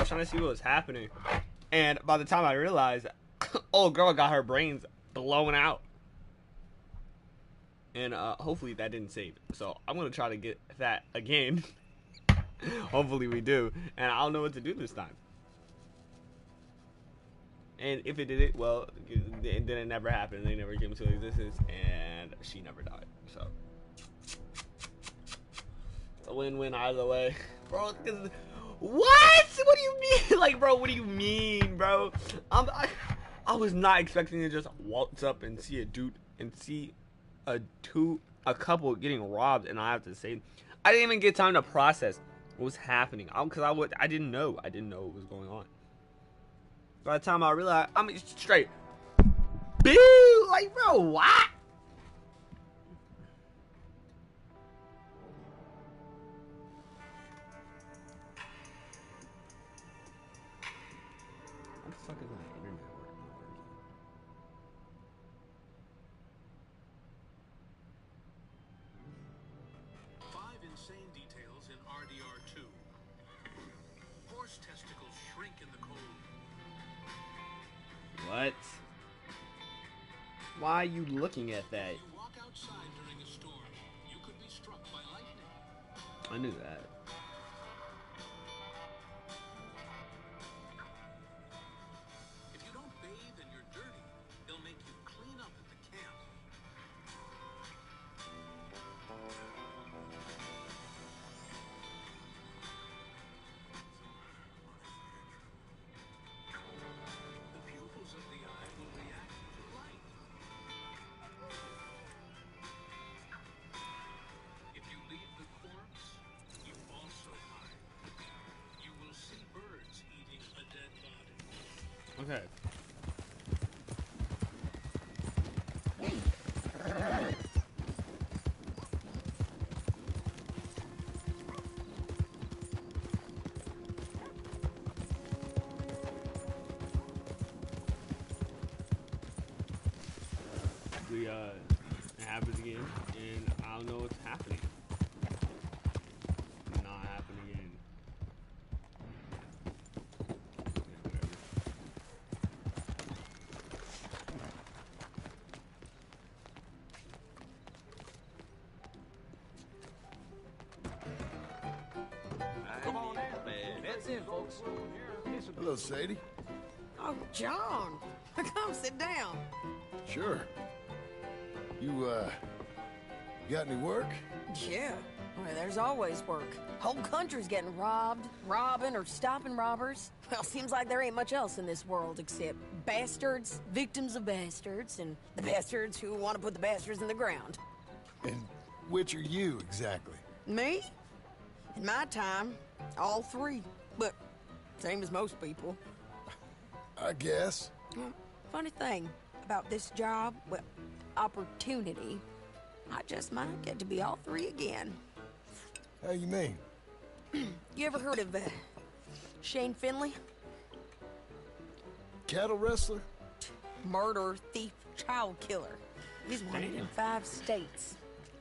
was trying to see what was happening. And by the time I realized, old girl got her brains blown out. And hopefully that didn't save it. So I'm going to try to get that again. Hopefully we do. And I don't know what to do this time. And if it did it, well, then it never happened. They never came into existence. And she never died. So a win-win either way. Bro, what? What do you mean? Like, bro, what do you mean, bro? I was not expecting to just waltz up and see a dude and see a couple getting robbed, and I have to say, I didn't even get time to process what was happening. Because I didn't know what was going on. By the time I realized, I mean, straight, boo, like, bro, what? What the fuck is my internet working? Insane details in RDR2. Horse testicles shrink in the cold. What? Why are you looking at that? You walk outside during a storm, you could be struck by lightning. I knew that. If you don't bathe and you're dirty, they'll make you clean up at the camp. Okay. It happens again, and I don't know what's happening. Not happening again. Come on in, man. That's it, folks. Hello, Sadie. Oh, John. Come sit down. Sure. You got any work? Yeah. Well, there's always work. Whole country's getting robbed, robbing, or stopping robbers. Well, seems like there ain't much else in this world except bastards, victims of bastards, and the bastards who want to put the bastards in the ground. And which are you, exactly? Me? In my time, all three. But same as most people. I guess. Well, funny thing about this job, well, opportunity, I just might get to be all three again. How you mean? You ever heard of Shane Finley? Cattle wrestler? Murderer, thief, child killer. He's wanted in 5 states.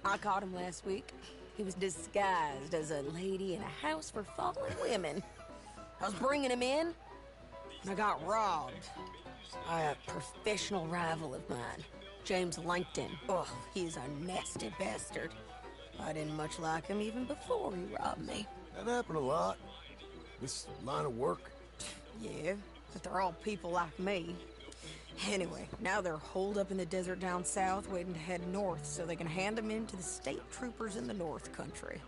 I caught him last week. He was disguised as a lady in a house for fallen women. I was bringing him in, and I got robbed by a professional rival of mine, James Langton. Oh, he's a nasty bastard. I didn't much like him even before he robbed me. That happened a lot. This line of work. Yeah, but they're all people like me. Anyway, now they're holed up in the desert down south, waiting to head north so they can hand them in to the state troopers in the north country.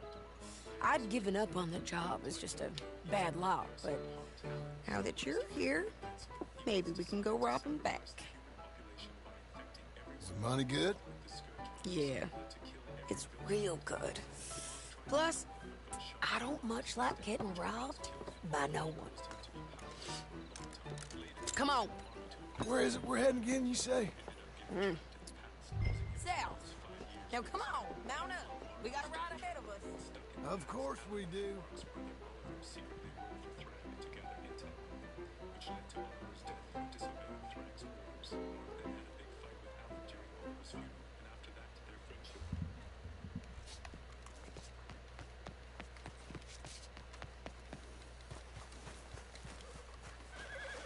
I'd given up on the job as just a bad lot, but now that you're here, maybe we can go rob them back. Is the money good? Yeah, it's real good. Plus, I don't much like getting robbed by no one. Come on. Where is it we're heading again, you say? South. Now come on, mount up. We got a ride ahead of us. Of course we do.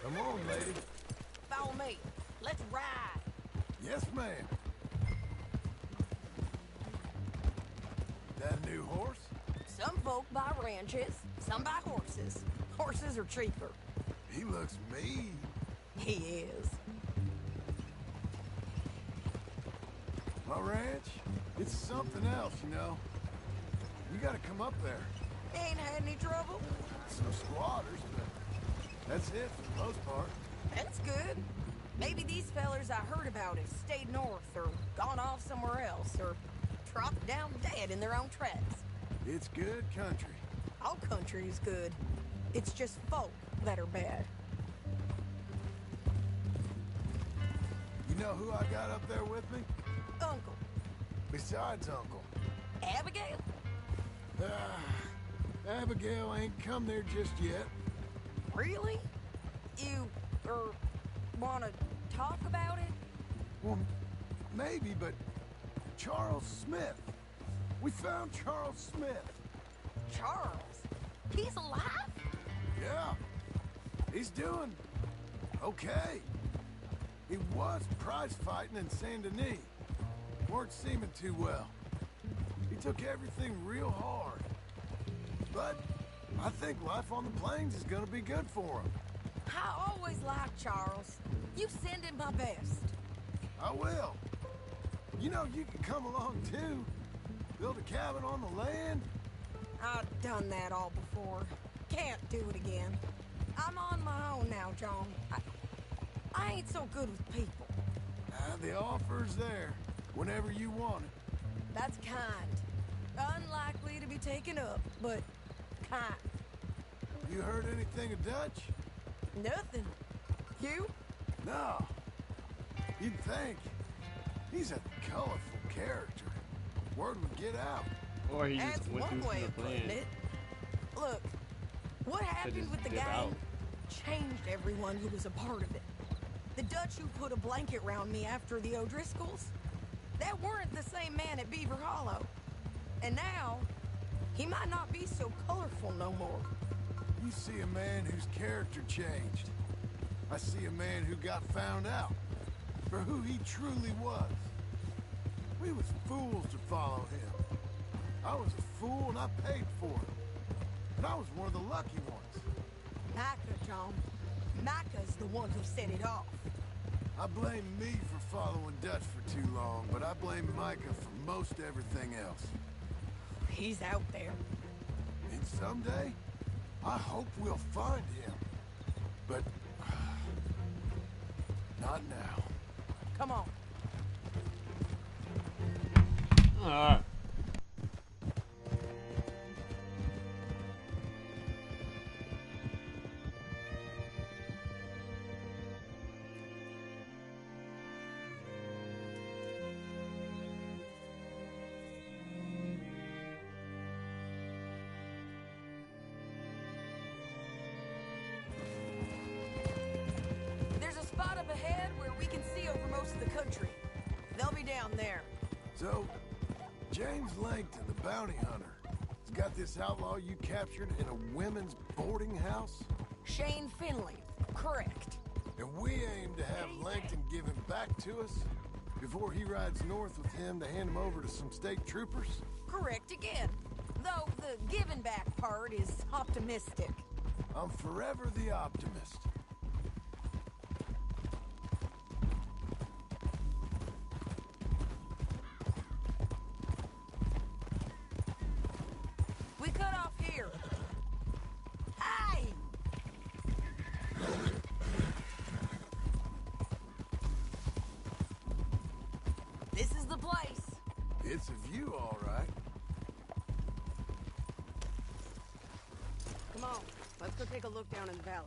Come on, lady. Follow me. Let's ride. Yes, ma'am. That a new horse? Some folk buy ranches, some buy horses. Horses are cheaper. He looks mean. He is. My ranch, it's something else, you know. You gotta come up there. Ain't had any trouble? Some squatters, but that's it for the most part. That's good. Maybe these fellers I heard about have stayed north or gone off somewhere else or dropped down dead in their own tracks. It's good country. All country is good. It's just folk that are bad. You know who I got up there with me? Uncle. Besides Uncle. Abigail? Abigail ain't come there just yet. Really? You, wanna talk about it? Well, maybe, but Charles Smith. We found Charles Smith. Charles? He's alive? Yeah. He's doing okay. He was prize fighting in Saint Denis. Weren't seeming too well. He took everything real hard. But I think life on the plains is gonna be good for him. I always liked Charles. You send him my best. I will. You know, you can come along too. Build a cabin on the land. I've done that all before. Can't do it again. I'm on my own now, John. I ain't so good with people. The offer's there whenever you want it. That's kind. Unlikely to be taken up, but kind. You heard anything of Dutch? Nothing. You? No. You'd think. He's a colorful character. Word would get out. Or he That's just went one through way the of putting plan. it. Look, what happened just with the dip gang out. changed everyone who was a part of it. The Dutch who put a blanket round me after the O'Driscolls, that weren't the same man at Beaver Hollow. And now, he might not be so colorful no more. You see a man whose character changed. I see a man who got found out for who he truly was. We was fools to follow him. I was a fool and I paid for it. And I was one of the lucky ones. Micah, John. Micah's the one who set it off. I blame me for following Dutch for too long, but I blame Micah for most everything else. He's out there. And someday, I hope we'll find him. But not now. Come on. Alright. There's a spot up ahead where we can see over most of the country. They'll be down there. So, James Langton, the bounty hunter, has got this outlaw you captured in a women's boarding house? Shane Finley. Correct. And we aim to have Langton give him back to us before he rides north with him to hand him over to some state troopers? Correct again. Though the giving back part is optimistic. I'm forever the optimist. We cut off here. Hey! This is the place. It's a view, all right. Come on, let's go take a look down in the valley.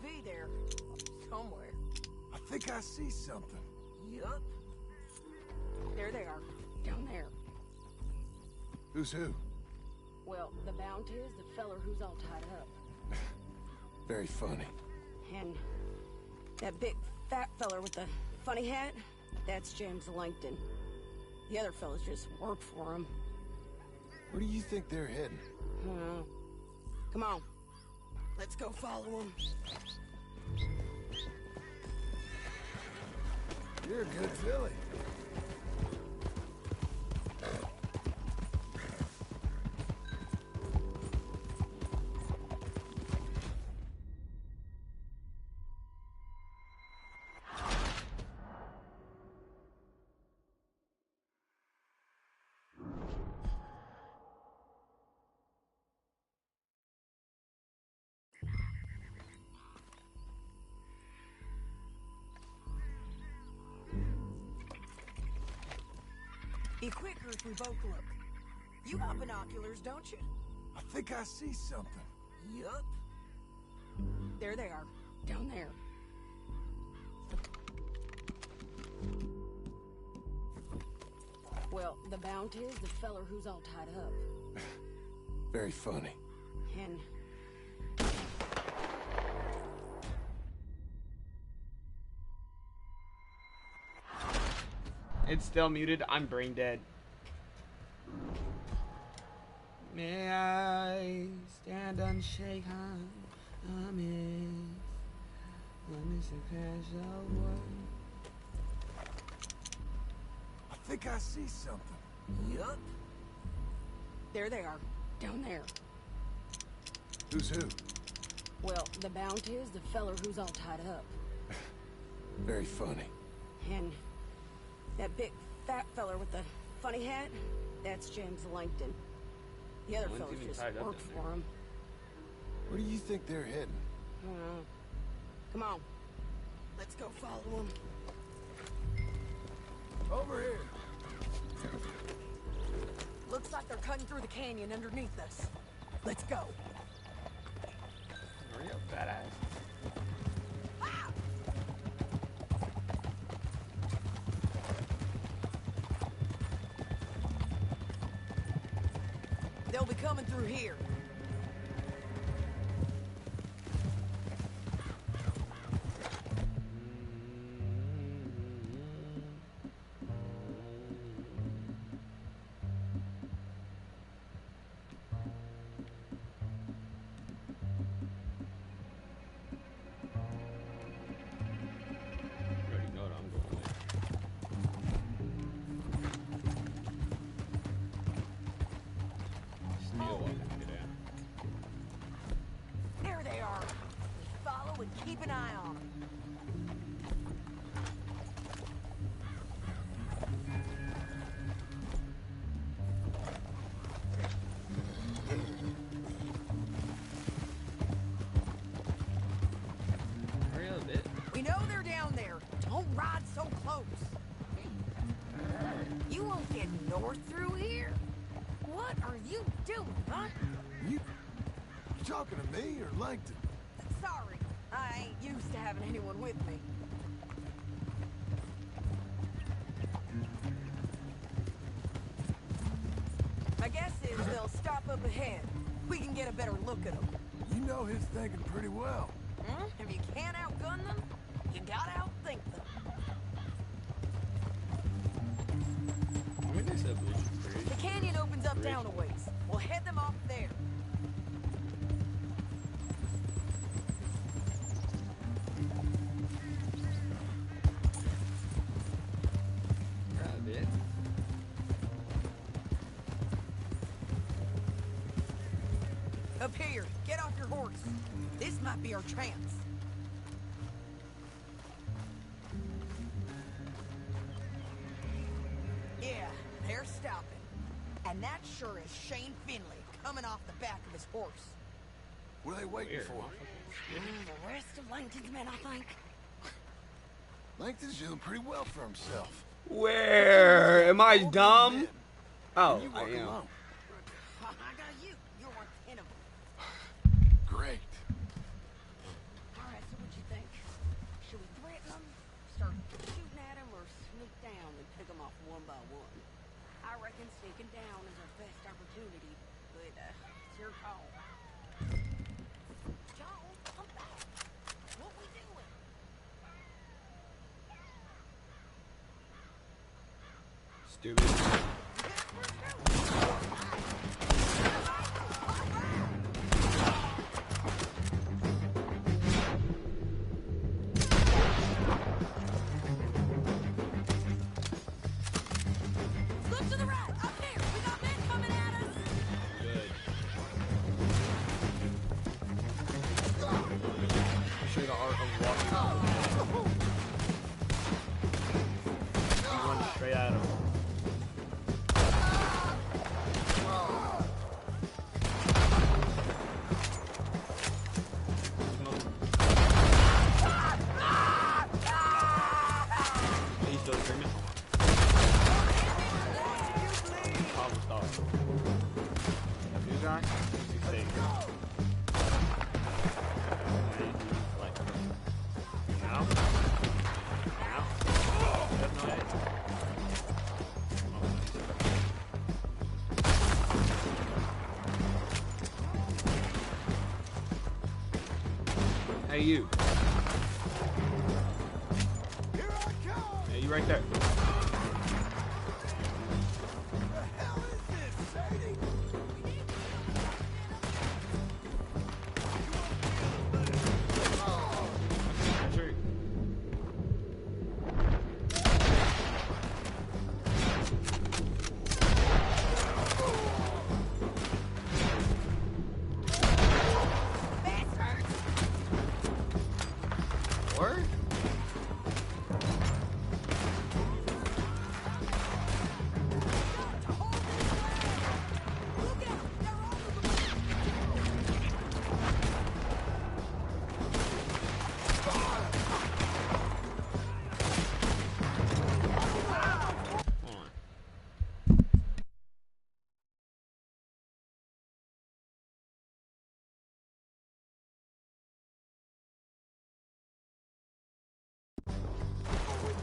They'll be there. Somewhere. I think I see something. Yup. There they are. Down there. Who's who? Well, the bounty is the feller who's all tied up. Very funny. And that big fat feller with the funny hat, that's James Langton. The other fellas just work for him. Where do you think they're heading? Come on. Let's go follow them. You're a good filly. Be quicker if we both look. You got binoculars, don't you? I think I see something. Yup. There they are. Down there. Well, the bounty is the feller who's all tied up. Very funny. And It's still muted. I'm brain dead. May I stand unshaken amidst the crash of war? I think I see something. yup. There they are. Down there. Who's who? Well, the bounty is the feller who's all tied up. Very funny. And that big fat feller with the funny hat, that's James Langton. The other One's fellas even just tied up work in for him. Where do you think they're heading? Come on. Let's go follow them. Over here. Looks like they're cutting through the canyon underneath us. Let's go. Hurry up, badass. They'll be coming through here. You already know what I'm going with. Still walking to get out. There they are. Just follow and keep an eye on them. Hurry up a bit. We know they're down there. Don't ride so close. You won't get north through here. What are you doing, huh? You talking to me or Langton? Sorry, I ain't used to having anyone with me. My guess is they'll stop up ahead. We can get a better look at them. You know his thinking pretty well. If you can't outgun them, you gotta outthink them. I mean, they said Bleach Creek. The canyon opens up down a ways. We'll head them off there. Grab it. Up here, get off your horse. This might be our chance. Yeah, they're stopping. And that sure is Shane Finley coming off the back of his horse. What are they waiting Weird. for? The rest of Langton's men, I think. Langton's doing pretty well for himself. Where? Am I dumb? Oh, You I walk am. alone. I got you. You're worth 10 of them. Great. All right, one by one. I reckon sneaking down is our best opportunity, but it's your call. John, come back. What we doing? Stupid. Look to the right, up there. We got men coming at us. Good. Show you the art of walking. You run straight at him. He's still screaming. Problem solved. New guy? He's safe. Like, now? Now? There's no edge. Hey, you. Here I come! Hey, you right there. The hell is this, Sadie? Sure. Word? Look out, they're all over the Hold on.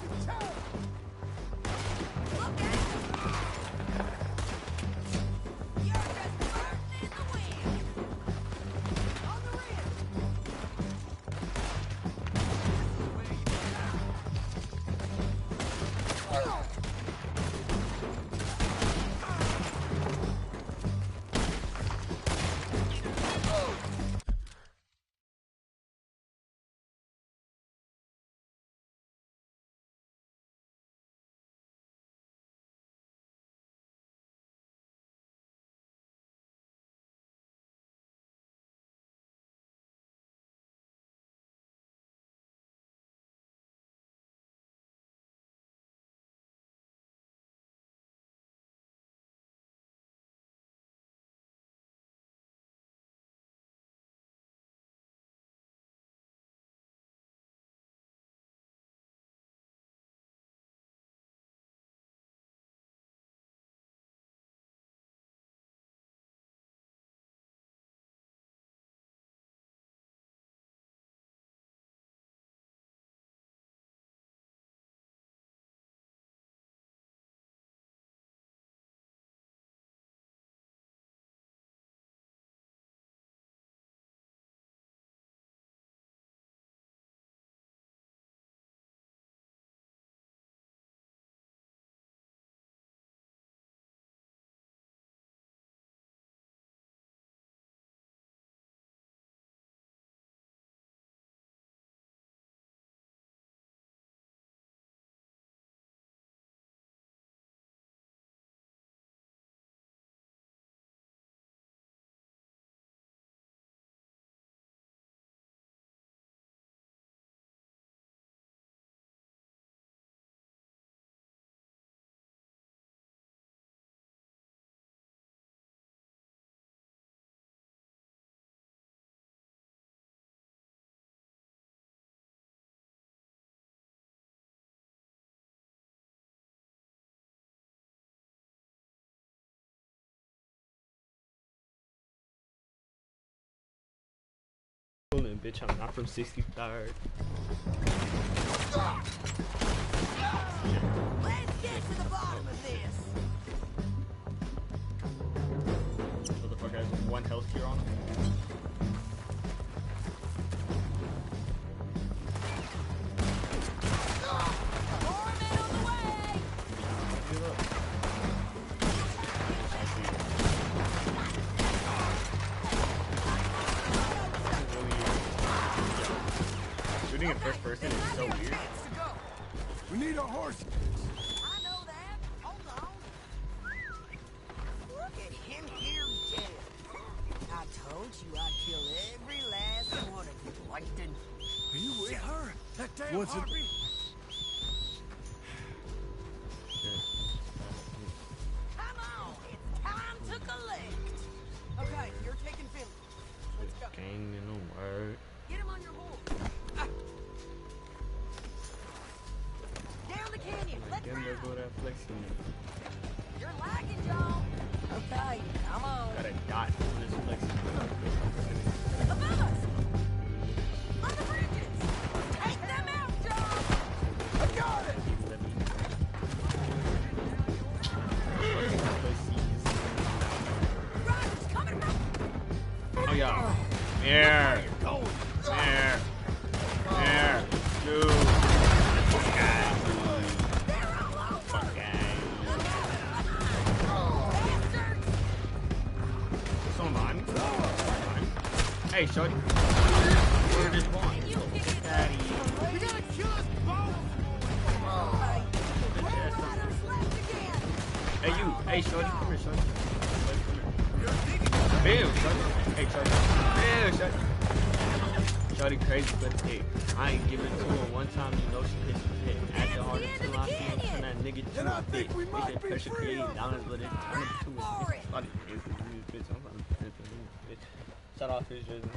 Look out! You're just burning in the wind. On the rim. Bitch, I'm not from 63rd. Let's get to the bottom horse. I know that. Hold on. Look at him here dead. I told you I'd kill every last one of you, Langton. Are you with her? That damn What's it- Harvey? Come on, it's time to collect. Okay, you're taking Finley. Let's go. Gang in the word. Get him on your horse. Down the canyon. Let's Them there go ride. that flexing. You're lagging, John. Okay, come on. Got a dot on this flexing. Above us. On the bridges. Take them out, John. I got it! Riders coming from. Oh yeah. Here. Going. Here. Here. Dude. Fuck guy. They're all over. Fuck guy. Bastards. Someone behind me. Hey, shorty. Where did this one? You kick it. Daddy. You're gonna kill us both! Hey, four riders left again. Hey, you. Hey, shorty. Come here, shorty. You're thinking Bam, shorty. Hey, shorty. Bam, shorty. Shorty crazy, but hey, I ain't giving it to her one time. You know she pitched the pit. At the hardest end of the till I see him canyon. turn that nigga to Then a I think bitch. we might Make that be pressure free create of 'em. dollars, but it turn it to a for it. Shorty is a bitch. I'm fucking bitch. Shut off his jersey.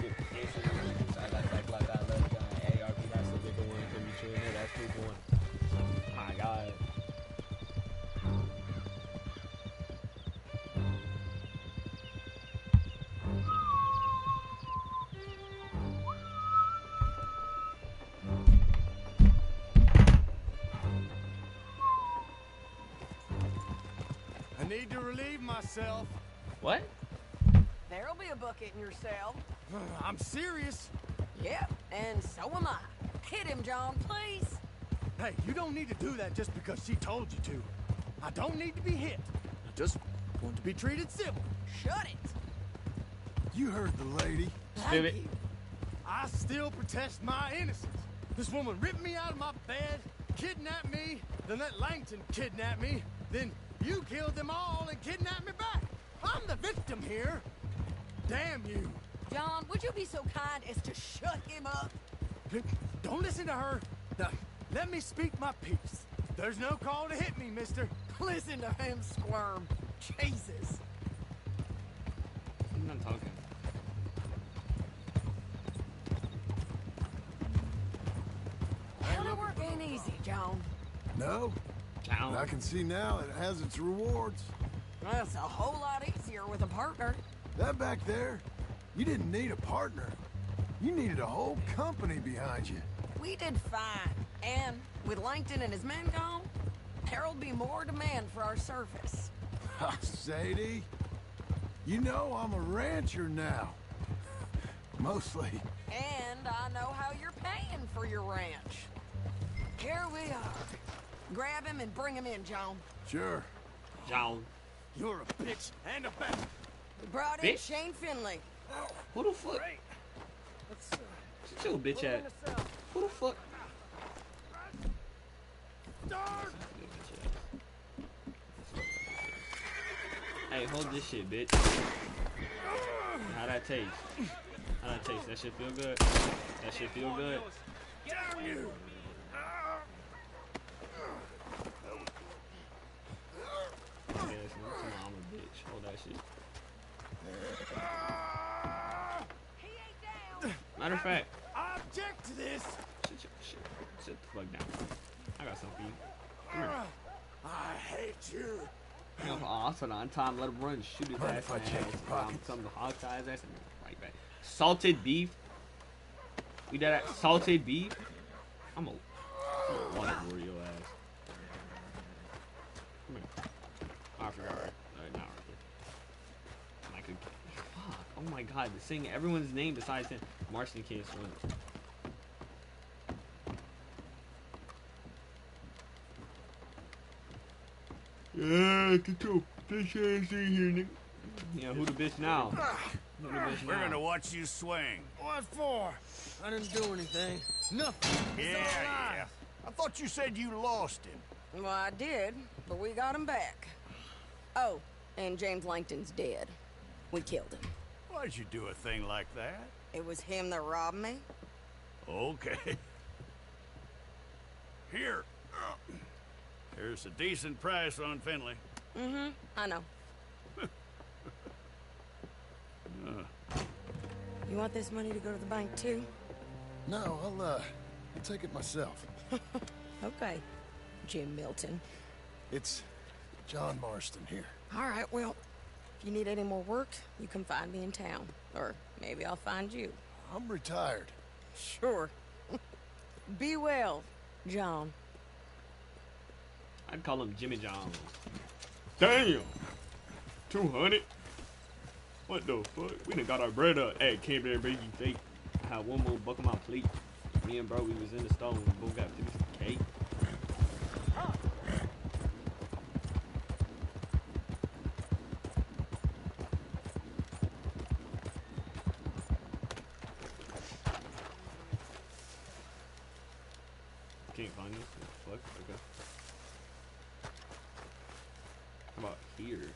I got that like I love guy. ARP, that's a bigger one. Can be true. That's 2-1. My God. I need to relieve myself. What? There'll be a bucket in your cell. I'm serious. Yep, and so am I. Hit him, John, please. Hey, you don't need to do that just because she told you to. I don't need to be hit. I just want to be treated civil. Shut it. You heard the lady. Spit it. Thank you. I still protest my innocence. This woman ripped me out of my bed, kidnapped me, then let Langton kidnap me, then you killed them all and kidnapped me back. I'm the victim here. Damn you. John, would you be so kind as to shut him up? Don't listen to her. Now, let me speak my piece. There's no call to hit me, mister. Listen to him squirm. Jesus. I'm not talking. Counter work ain't easy, John. No, Ciao. I can see now it has its rewards. That's a whole lot easier with a partner. That back there, you didn't need a partner. You needed a whole company behind you. We did fine. And with Langton and his men gone, there'll be more demand for our service. Sadie, you know I'm a rancher now. Mostly. And I know how you're paying for your ranch. Here we are. Grab him and bring him in, John. Sure. Ciao. You're a bitch and a bastard. We brought in Bitch. Shane Finley. Who the fuck? Shut your bitch ass. Who the fuck? Hey, hold this shit, bitch. How that taste? How that taste? That shit feel good? That shit feel good? Damn you! Yeah, come on, I'm a bitch. Hold that shit. He ain't down. Matter of fact, I object to this. sit the fuck down. I got something for you. Come here. I hate you. You know, also on time, let him run, shoot his Mind ass if I in the check ass. his I'm pockets? coming to hog tie his ass and right back. Salted beef. We did that salted beef. I'm a waterboard your ass. Come here. Oh, I forgot. Not right there. Like a fuck. Oh my god, the sing everyone's name besides him. Marston Case wins. Yeah, get your bitch ass in here, nigga. Yeah, who the bitch now? Who the bitch We're now? gonna watch you swing. What for? I didn't do anything. Nothing. Yeah, yeah. I thought you said you lost him. Well, I did, but we got him back. Oh, and James Langton's dead. We killed him. Why'd you do a thing like that? It was him that robbed me. Okay. Here. Here's a decent price on Finley. Mm-hmm, I know. You want this money to go to the bank, too? No, I'll take it myself. Okay, Jim Milton. It's John Marston here. All right, well, if you need any more work, you can find me in town. Or maybe I'll find you. I'm retired. Sure. Be well, John. I'd call him Jimmy Jones. Damn! 200? What the fuck? We done got our bread up. Hey, came there, baby. They had one more buck on my plate. Me and bro, we was in the store. We both got finished the cake. Can't find this. Fuck. Okay. How about here?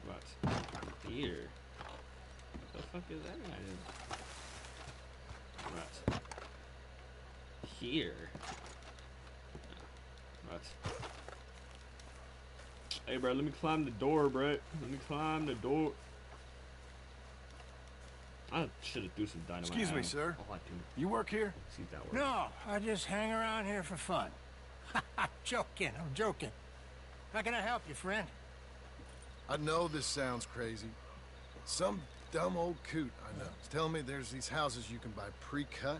How about here? The fuck is that guy in? Right. Here. Right. Hey, bro, let me climb the door, bro. Let me climb the door. I should have threw some dynamite. Excuse me, out. sir. Oh, I do. You work here? See if that works. No, I just hang around here for fun. I'm joking. How can I help you, friend? I know this sounds crazy. Some dumb old coot I know is telling me there's these houses you can buy pre-cut.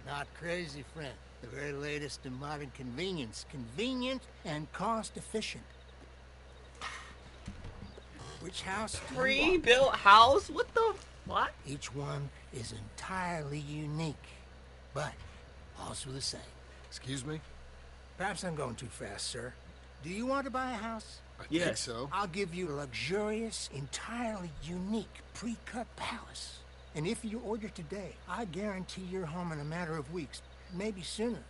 Not crazy, friend. The very latest in modern convenience. Convenient and cost-efficient. Which house do you want? Pre-built house? What the? What? Each one is entirely unique, but also the same. Excuse me? Perhaps I'm going too fast, sir. Do you want to buy a house? I think Yes. so. I'll give you a luxurious, entirely unique pre-cut palace. And if you order today, I guarantee you're home in a matter of weeks, maybe sooner.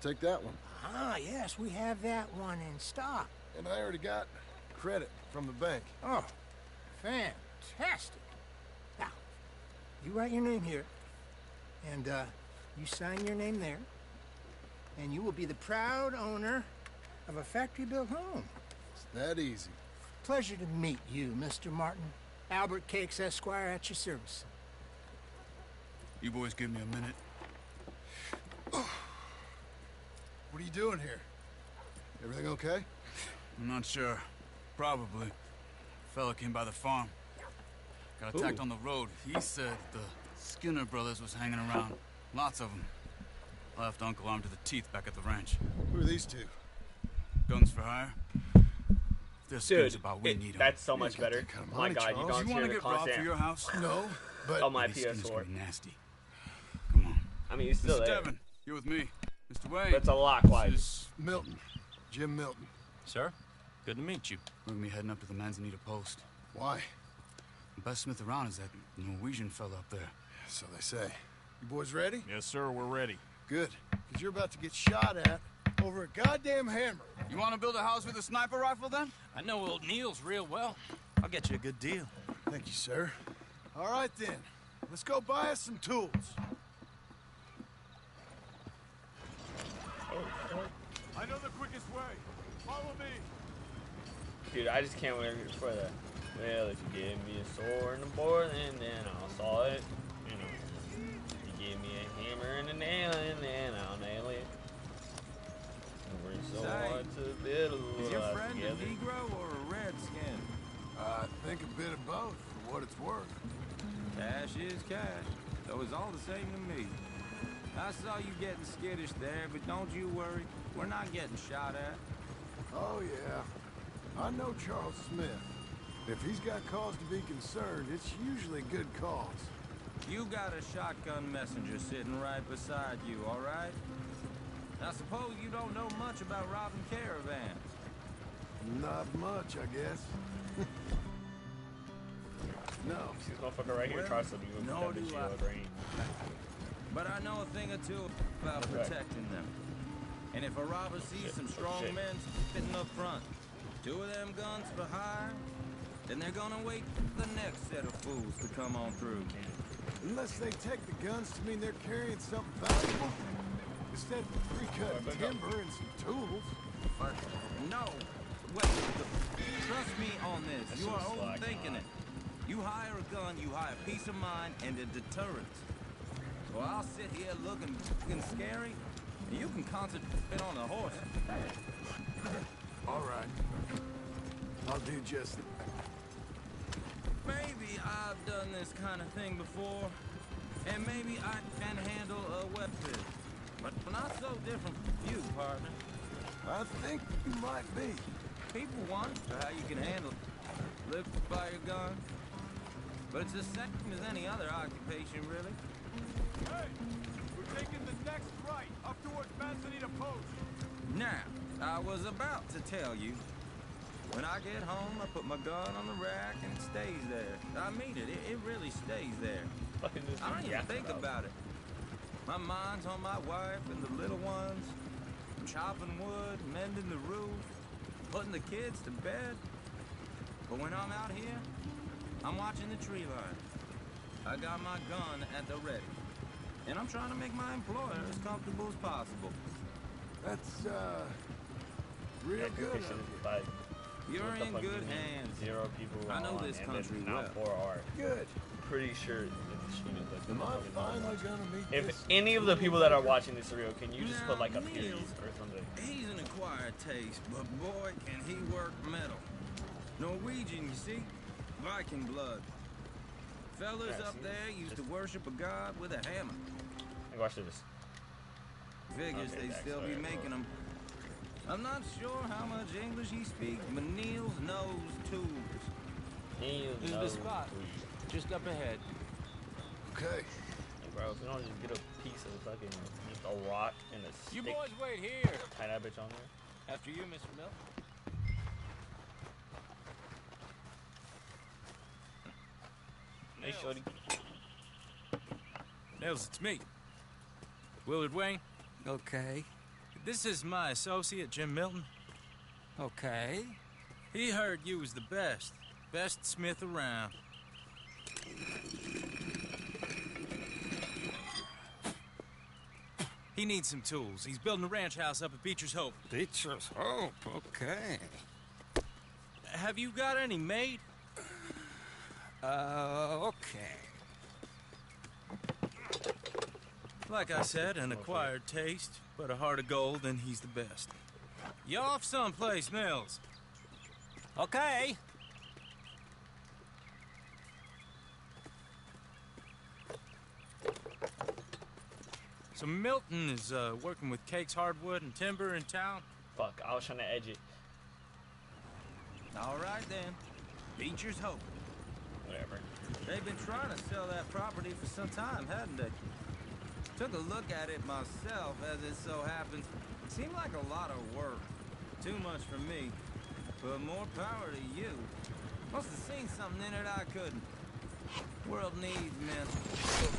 Take that one. Ah, yes, we have that one in stock. And I already got credit from the bank. Oh, fantastic. Now, you write your name here, and you sign your name there, and you will be the proud owner of a factory-built home. It's that easy. Pleasure to meet you, Mr. Martin. Albert Cakes, Esquire, at your service. You boys give me a minute. What are you doing here? Everything okay? I'm not sure. Probably. Fella came by the farm. Got attacked on the road. He said the Skinner brothers was hanging around. Lots of them. Left Uncle armed to the teeth back at the ranch. Who are these two? Guns for hire. This Dude, is about we need 'em. that's so much got better. that kind of Oh my money, god, you Charles. don't You hear want to the get robbed for constant. your house? No, but Oh, my These Skinners PS4. gonna be nasty. Come on. I mean, he's still Mr. there. Devon, you're with me. Mr. Wayne. That's a lot quiet. This is... Milton. Jim Milton. Sir, good to meet you. We're gonna be heading up to the Manzanita post. Why? The best smith around is that Norwegian fella up there. So they say. You boys ready? Yes, sir, we're ready. Good. Because you're about to get shot at over a goddamn hammer. You want to build a house with a sniper rifle, then? I know old Neil's real well. I'll get you a good deal. Thank you, sir. All right, then. Let's go buy us some tools. I know the quickest way. Follow me. Dude, I just can't wait for that. Well, if you give me a sword and a board, and then I'll saw it. You know, if you give me a hammer and a nail, and then I'll nail it. We're so hard to build Is your friend together. a Negro or a Redskin? I think a bit of both, for what it's worth. Cash is cash, though it's all the same to me. I saw you getting skittish there, but don't you worry. We're not getting shot at. Oh, yeah. I know Charles Smith. If he's got cause to be concerned, it's usually a good cause. You got a shotgun messenger sitting right beside you, all right? I suppose you don't know much about robbing caravans. Not much, I guess. No. This motherfucker right here Well, tries to be with no that do bitch I. yellow green. But I know a thing or two about Okay. protecting them. And if a robber sees some strong men spitting up front, 2 of them guns for hire, then they're gonna wait for the next set of fools to come on through. Unless they take the guns to mean they're carrying something valuable. Instead of pre-cut timber and some tools. No, wait. Trust me on this. You are overthinking it. You hire a gun, you hire peace of mind and a deterrence. So I'll sit here looking fucking scary, and you can concentrate on the horse. All right. I'll do just that. Maybe I've done this kind of thing before, and maybe I can handle a weapon. But not so different from you, partner. I think you might be. People wonder how you can handle it. Live by your gun. But it's the same as any other occupation, really. Hey, we're taking the next right, up towards Manzanita Post. Now, I was about to tell you. When I get home, I put my gun on the rack and it stays there. I mean it. It really stays there. I don't even think about it. My mind's on my wife and the little ones. I'm chopping wood, mending the roof, putting the kids to bed. But when I'm out here, I'm watching the tree line. I got my gun at the ready. And I'm trying to make my employer as comfortable as possible. That's, real good of you. You're in good hands. 0 people. I know this country now well. 4 are. Good. Pretty sure. Am I finally gonna meet If this any of the people that are watching this video, can you just put like a Now, period Niels, or something? He's an acquired taste, but boy, can he work metal. Norwegian, you see? Viking blood. Fellas Yeah, up see? there used to worship a god with a hammer. Hey, watch this. Figures Okay, they'd Dax, still be alright, making them. I'm not sure how much English he speaks, but Niels knows tools. This is the spot. Just up ahead. Okay. Hey, bro, if we don't just get a piece of fucking just a rock and a stick, You boys wait here. tie that bitch on there. After you, Mr. Mill. Hey, shorty. Nels, it's me. Willard Wayne. Okay. This is my associate, Jim Milton. Okay. He heard you was the best. Best smith around. He needs some tools. He's building a ranch house up at Beecher's Hope. Beecher's Hope. Okay. Have you got any made? Okay. Like I said, an acquired taste, but a heart of gold, and he's the best. You off someplace, Mills? Okay. So Milton is working with Cake's Hardwood and Timber in town? Fuck, I was trying to edge it. All right then. Beecher's Hope. Whatever. They've been trying to sell that property for some time, hadn't they? Took a look at it myself, as it so happens. Seemed like a lot of work. Too much for me. But more power to you. Must have seen something in it I couldn't. World needs men.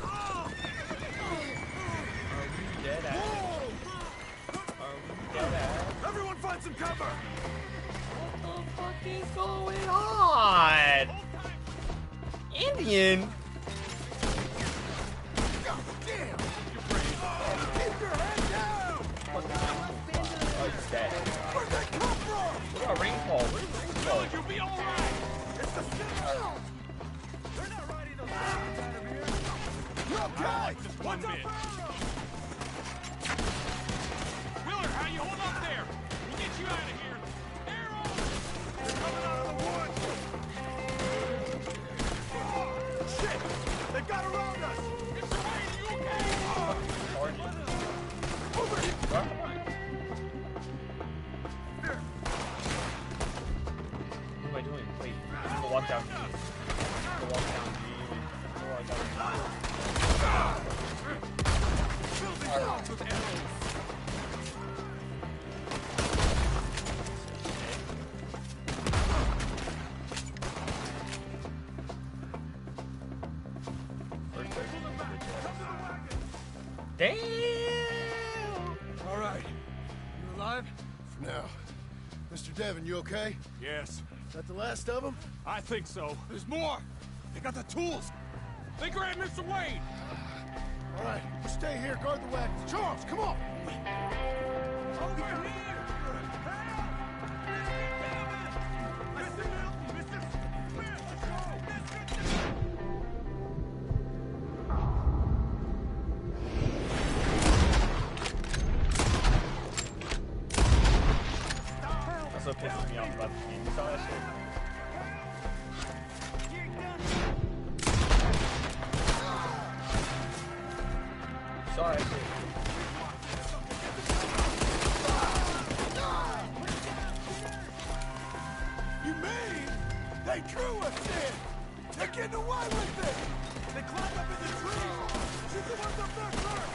Are we dead ass? Are we dead ass? Everyone find some cover! What the fuck is going on? Indian? God damn! Keep your head down! Oh, he's dead. Where'd that come from? What about rainfall? Where's rainfall? You'll be alright! It's the center! They're not riding those wagons out of here! You okay? What's up, Arrow? Willard, how you hold up there? We'll get you out of here. Arrow! They're coming out of the woods! Shit! They've got around us! Mr. Wayne, are you okay? Over here! What am I doing? Wait, I'm gonna walk down. I'm gonna walk down. Damn! All right. Mr. Devon, you okay? Yes, Is that the last of them? I think so. There's more! They got the tools! They grabbed Mr. Wade! All right, you stay here, guard the wagons. Charles, come on! Over here! That's what pisses me off about the game. You saw that shit? Saw that shit. You mean they drew us in? They're getting away with it! They climbed up in the trees! Shoot the ones up there first!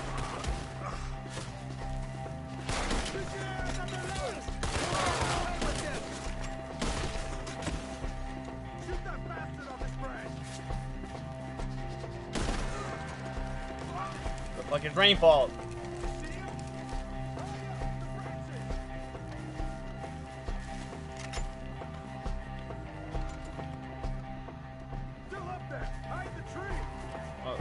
Shoot your ass up their legs! Away with them! Shoot that bastard off his branch! The fucking rainfall. Still up there! Hide the tree! Oh.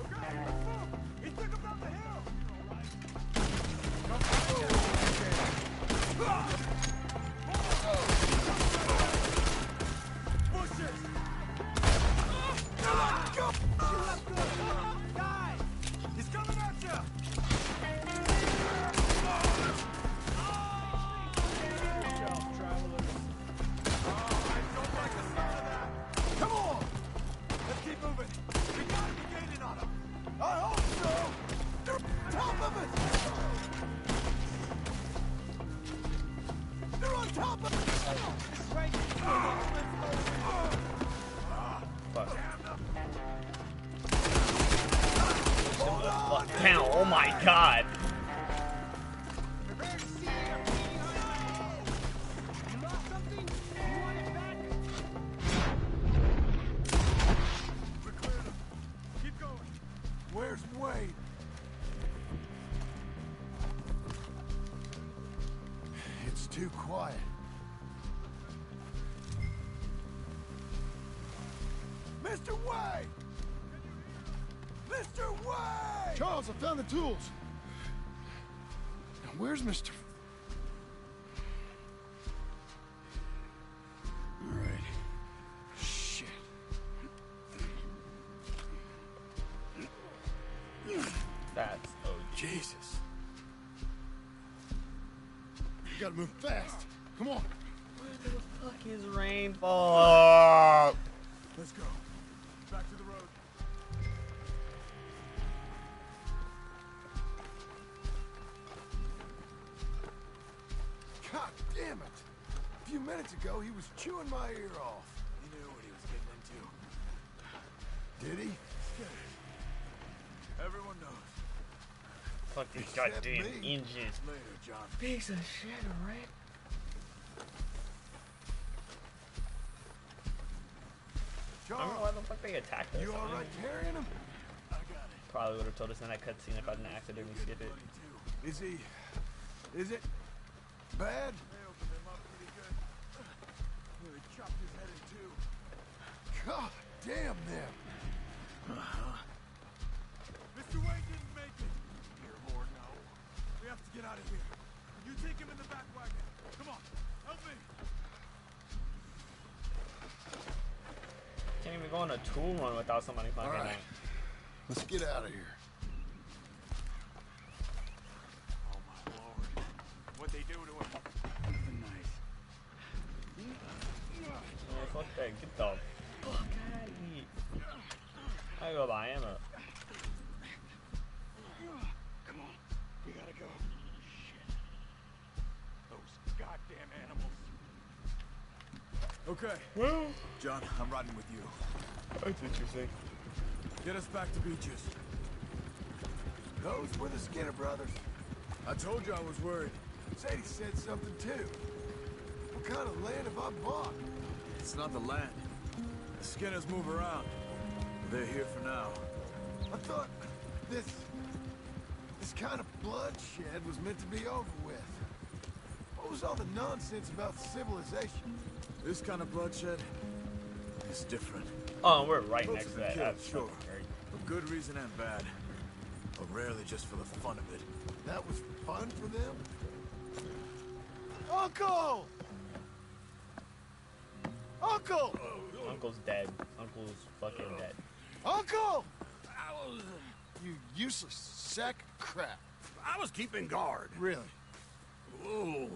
Okay, let's move! He took him down the hill! Bushes! Go! She left good! Die! He's coming at you! Come on! Let's keep moving! We gotta be gaining on them! I hope so! They're on top of us! They're on top of us! Fuck. Fuck down. Oh my god. We cleared them. Keep going. Where's Wade? It's too quiet. Mr. Wade! Mr. Wade! Charles, I found the tools. Now, where's Mr. All right. Shit. That's oh Jesus. You gotta move fast. Come on. Where the fuck is rainfall? Let's go. Back to the road. God damn it! A few minutes ago, he was chewing my ear off. He knew what he was getting into. Did he? Everyone knows. Fuck these Except goddamn me. engines. Later, John. Piece of shit, right? I don't know why Charles, the fuck they attacked us. you all right carrying him? I got it. Probably would have told us in that cutscene if I didn't accidentally skip it. Is he? Is it bad? They opened him up pretty good. They chopped his head in two. God damn them! Mr. Wade didn't make it. Dear Lord, no. We have to get out of here. You take him in the back wagon. Come on, help me. Can't even go on a tool run without somebody fucking. All right. Let's get out of here. Oh my lord. What'd they do to him? Nothing nice. Yeah, fuck that. Get the fuck out of here. I go buy ammo. Come on. We gotta go. Shit. Those goddamn animals. Okay, Well, John, I'm riding with you. that's interesting. Get us back to Beaches. Those were the Skinner brothers. I told you I was worried. Sadie said something too. What kind of land have I bought? It's not the land. The Skinners move around. They're here for now. I thought this kind of bloodshed was meant to be over with. What was all the nonsense about civilization? This kind of bloodshed is different. Oh, we're right Folks next to have that. been killed, That's sure. fucking great. For good reason and bad. But rarely just for the fun of it. That was fun for them? Uncle! Uncle! Uncle's dead. Uncle's fucking dead. Uncle! I was... You useless sack of crap. I was keeping guard. Really? Whoa.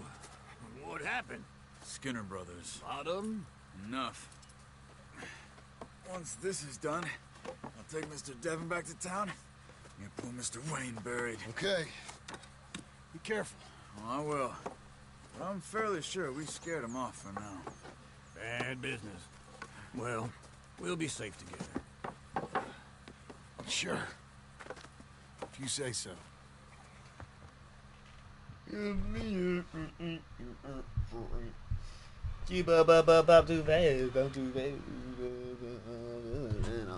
What happened? Skinner brothers. A lot of them? Enough. Once this is done, I'll take Mr. Devon back to town. Get poor Mr. Wayne buried. Okay. Be careful. Oh, I will. But I'm fairly sure we scared him off for now. Bad business. Well, we'll be safe together. Sure. If you say so.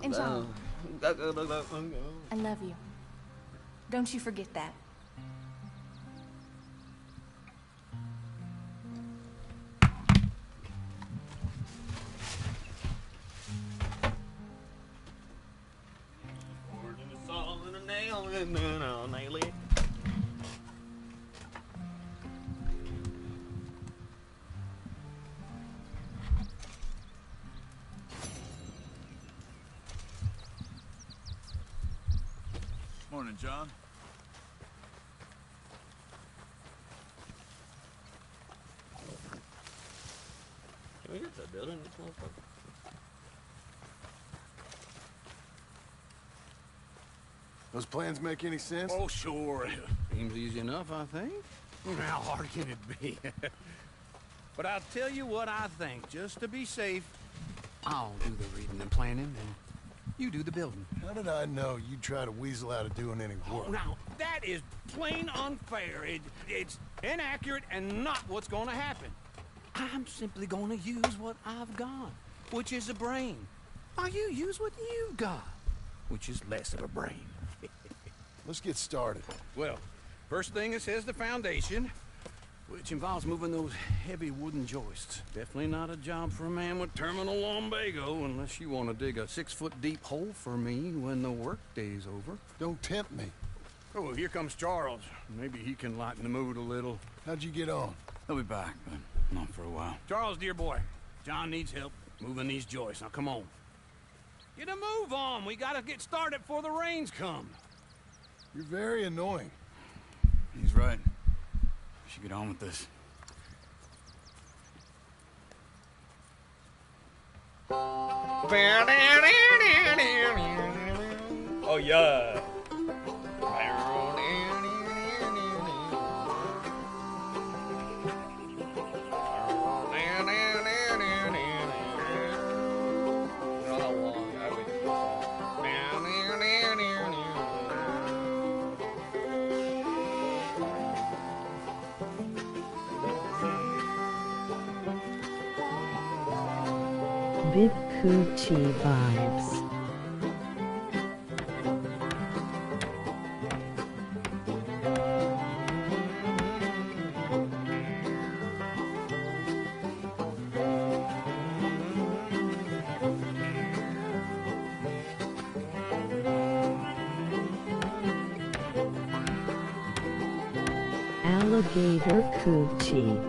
And John, I love you. Don't you forget that. Morning, John. Can we get to building this motherfucker? Those plans make any sense? Oh, sure. Seems easy enough, I think. How hard can it be? But I'll tell you what I think. Just to be safe, I'll do the reading and planning, and you do the building. How did I know you'd try to weasel out of doing any work? Oh, now, that is plain unfair. It's inaccurate and not what's going to happen. I'm simply going to use what I've got, which is a brain. While you use what you've got, which is less of a brain. Let's get started. Well, first thing it says the foundation, which involves moving those heavy wooden joists. Definitely not a job for a man with terminal lumbago unless you want to dig a 6-foot deep hole for me when the workday's over. Don't tempt me. Oh, well, here comes Charles. Maybe he can lighten the mood a little. How'd you get on? He'll be back, but not for a while. Charles, dear boy, John needs help moving these joists. Now, come on. Get a move on. We gotta get started before the rains come. You're very annoying. He's right. We should get on with this. Oh yeah. Big Coochie vibes. Alligator Coochie.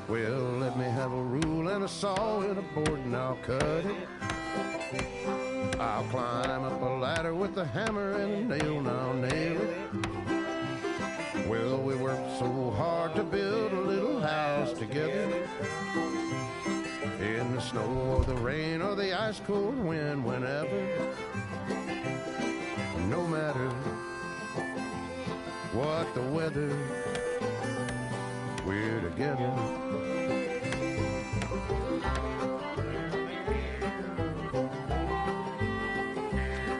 Well, let me have a rule and a saw and a board and I'll cut it. I'll climb up a ladder with a hammer and a nail and I'll nail it. Well, we worked so hard to build a little house together. In the snow or the rain or the ice cold wind, whenever. No matter what the weather, we're together.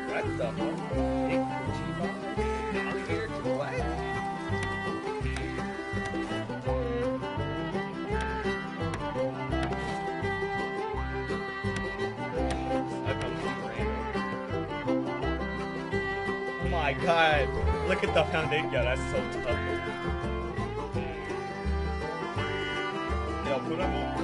That's the big Coochie vibe. Alligator what? my god. Look at the foundation. Yo, that's so tough. Yo, put them on.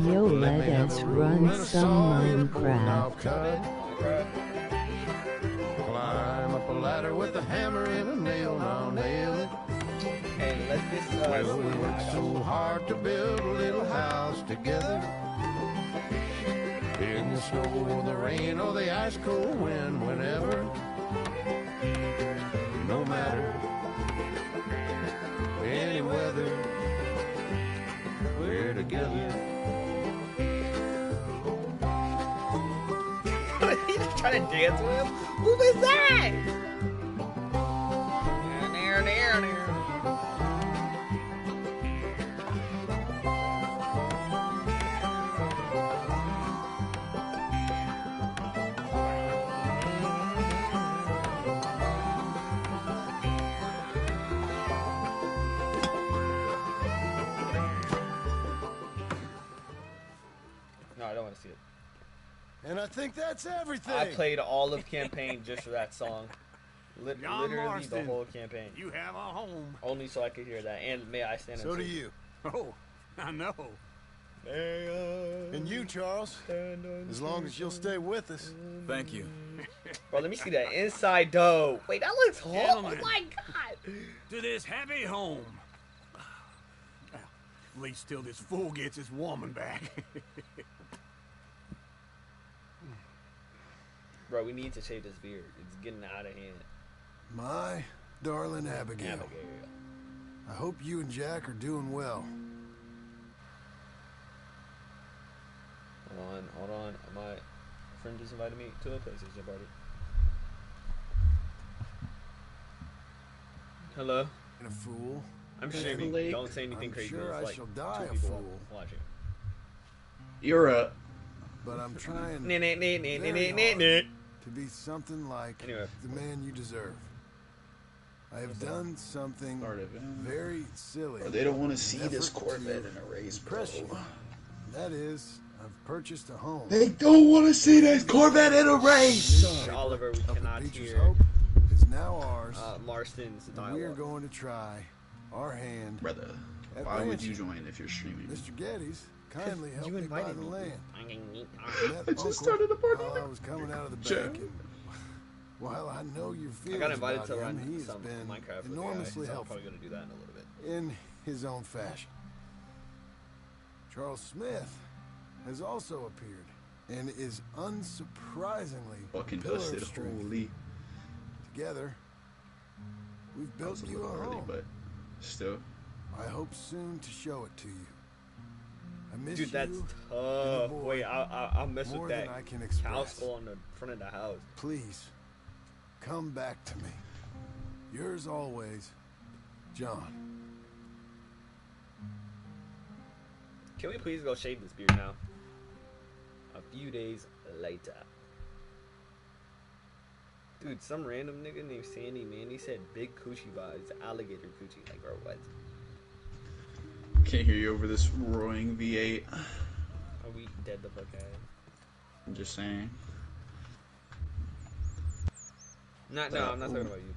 Yo, let us run some Minecraft. Climb up a ladder with a hammer and a nail, now nail it. Hey, let's get Well, we worked so hard to build a little house together. In the snow, the rain, or the ice cold wind, whenever. No matter any weather, we're together. He's trying to dance with him? Who is that? No, I don't want to see it. And I think that's everything. I played all of campaign just for that song. John Literally Marston, the whole campaign. You have a home. Only so I could hear that. And may I stand So and do sing. you. Oh, I know. And you, Charles. As long as you'll stay with us. Thank you. Bro, let me see that inside dough. Wait, that looks hot. Oh Gentlemen. my god. To this happy home. Well, at least till this fool gets his woman back. Bro, we need to shave this beard. It's getting out of hand. My darling Abigail. I hope you and Jack are doing well. Hold on. My friend just invited me to a PlayStation party. Hello? And a fool. I'm streaming. Don't say anything I'm crazy. sure There's I like shall die 2 a people fool. watching. You're a. But I'm trying Nah, nah, nah, nah, very nah, hard nah. to be something like Anyway. the man you deserve. I have done something very silly. Bro, they don't want to see in this effort Corvette to in a race, bro. impress you. That is, I've purchased a home. They don't want to see that Corvette in a race. Oliver, we cannot Beecher's hear. Hope is now ours. Marston's and we are dialogue. going to try our hand. Brother, at why would you ranching. join if you're streaming? Mr. Geddes kindly helped You me buy invited the me. land. I just started a party. While I was coming out of the Jack. bank. And while I know your I feelings got invited about to him, run he has some been Minecraft with the guy, enormously so I'm helpful probably gonna do that in a little bit. in his own fashion. Charles Smith has also appeared and is unsurprisingly Fucking a pillar of busted, strength. holy. Together, we've That built was a you little a early, home. but still. I hope soon to show it to you. I miss Dude, that's you tough. Wait, I'll mess more with that than I can cow express. skull on the front of the house. Please, come back to me. Yours always, John. Can we please go shave this beard now? A few days later. Dude, some random nigga named Sandy Manny said big coochie vibes, alligator coochie. Like, bro, what? Can't hear you over this roaring V8. Are we dead the fuck out? I'm just saying. No, I'm not talking about you.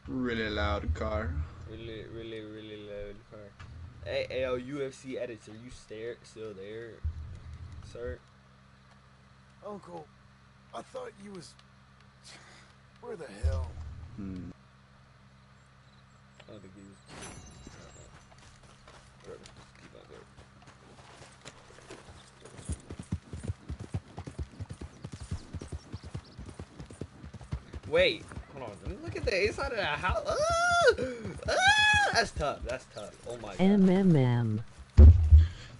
Really loud car. Really loud car. Hey, UFC editor, you still there, sir? Uncle, I thought you was... Where the hell? I don't think he was. Whatever. Keep on going. Wait, hold on. Let me look at the inside of the house. That's tough. Oh my god. MMM.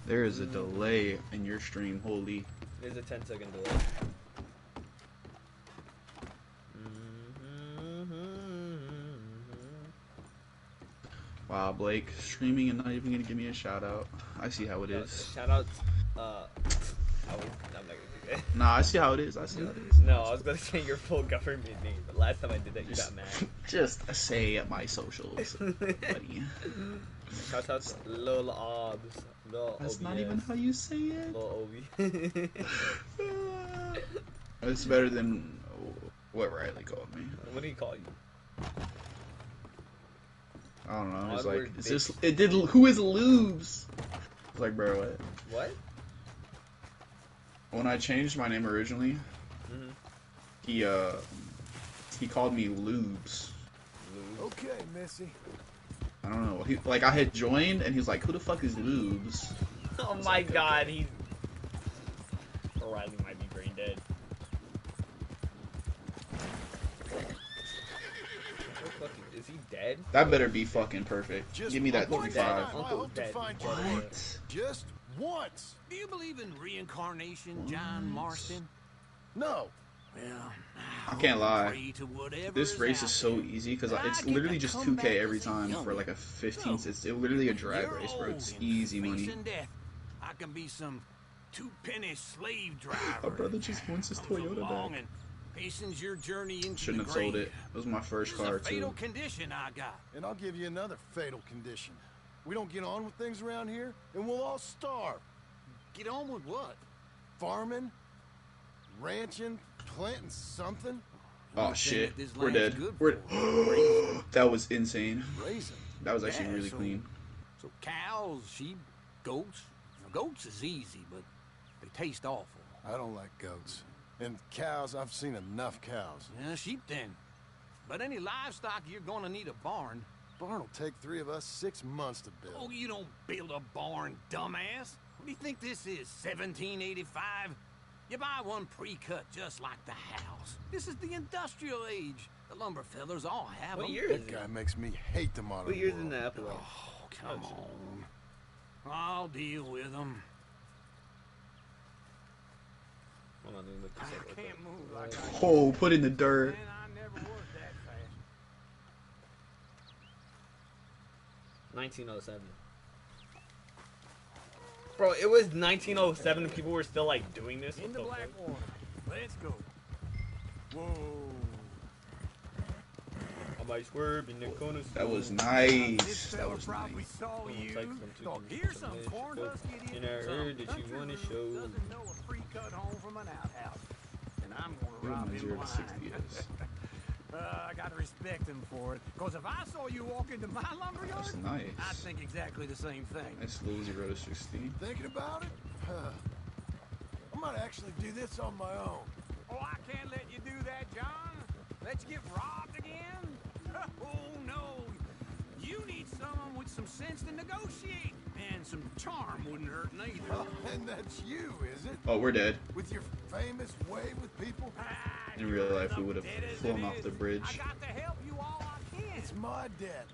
There is a delay in your stream, holy. There's a 10-second delay. Wow, Blake, streaming and not even gonna give me a shout out. I see how it is. Shout out. I'm not gonna do that. Nah, I see how it is. I see how it is. No, I was gonna say your full government name, but last time I did that, you got mad. Just say my socials, buddy. Shout out to Lil Obs. That's not even how you say it. Lil Obi. It's better than what Riley called me. What do you call you? I don't know. It's Oddward like, is this? It did. Who is Lubes? It's like, bro, what? What? When I changed my name originally, he called me Lubes. Okay, Missy. I don't know. Like I had joined, and he was like, "Who the fuck is Lubes?" Oh my god, he's. Riley might be brain dead. Is he dead? That better be fucking perfect. Just Give me that one 35. time, I hope to find you. What? Just once. Do you believe in reincarnation, John Marston? No. Well, I can't lie. pray to whatever This race out is so there. easy because I it's get literally to just come 2K back every as a time for youngin'. like a 15. It's literally a drag You're race, bro. It's old easy and money. facing death. I can be some two-penny slave driver. My brother just wants his Toyota along back. and hastens your journey into Shouldn't the have sold grave. it. It was my first This is car a fatal too. condition I got. And I'll give you another fatal condition. We don't get on with things around here, and we'll all starve. Get on with what? Farming, ranching, planting something. Oh shit, this we're land's dead. good We're that was insane. Raising. That was actually Yeah, really so- clean. So cows, sheep, goats. Now, goats is easy, but they taste awful. I don't like goats. And cows, I've seen enough cows. Yeah, sheep then. But any livestock, you're gonna need a barn. Barn will take 3 of us 6 months to build. Oh, you don't build a barn, dumbass. What do you think this is, 1785? You buy one pre-cut just like the house. This is the industrial age. The lumber fellers all have What them. year is That it? guy makes me hate the modern What year's world. in the Apple? Oh, come on. I'll deal with them. Hold on, let me look this I up real quick. can't move like I Oh, put in the dirt. Man, I never worked that fast. 1907. Bro, it was 1907 and people were still like doing this. In the What the fuck? Blackwater. Let's go. Whoa. I might swerve in the corner. That was This nice. That fella was probably nice. saw Someone you. text them to Thought, me, here's some some bitch, corn but- husk idiot and I from heard that you country wanna road show. doesn't know a pre-cut home from an outhouse. And I'm gonna Where rob my him 0 to blind. 60 is. I gotta respect him for it. Because if I saw you walk into my lumberyard, That's nice. I'd think exactly the same thing. Nice little 0 to 60. Thinking about it? I might actually do this on my own. Oh, I can't let you do that, John. Let you get robbed again? Oh, no. You need someone with some sense to negotiate. And some charm wouldn't hurt neither. Oh, and that's you, is it? Oh, we're dead. With your famous way with people? In real life, we would have flown off the bridge. I got to help you all I can. It's my debt.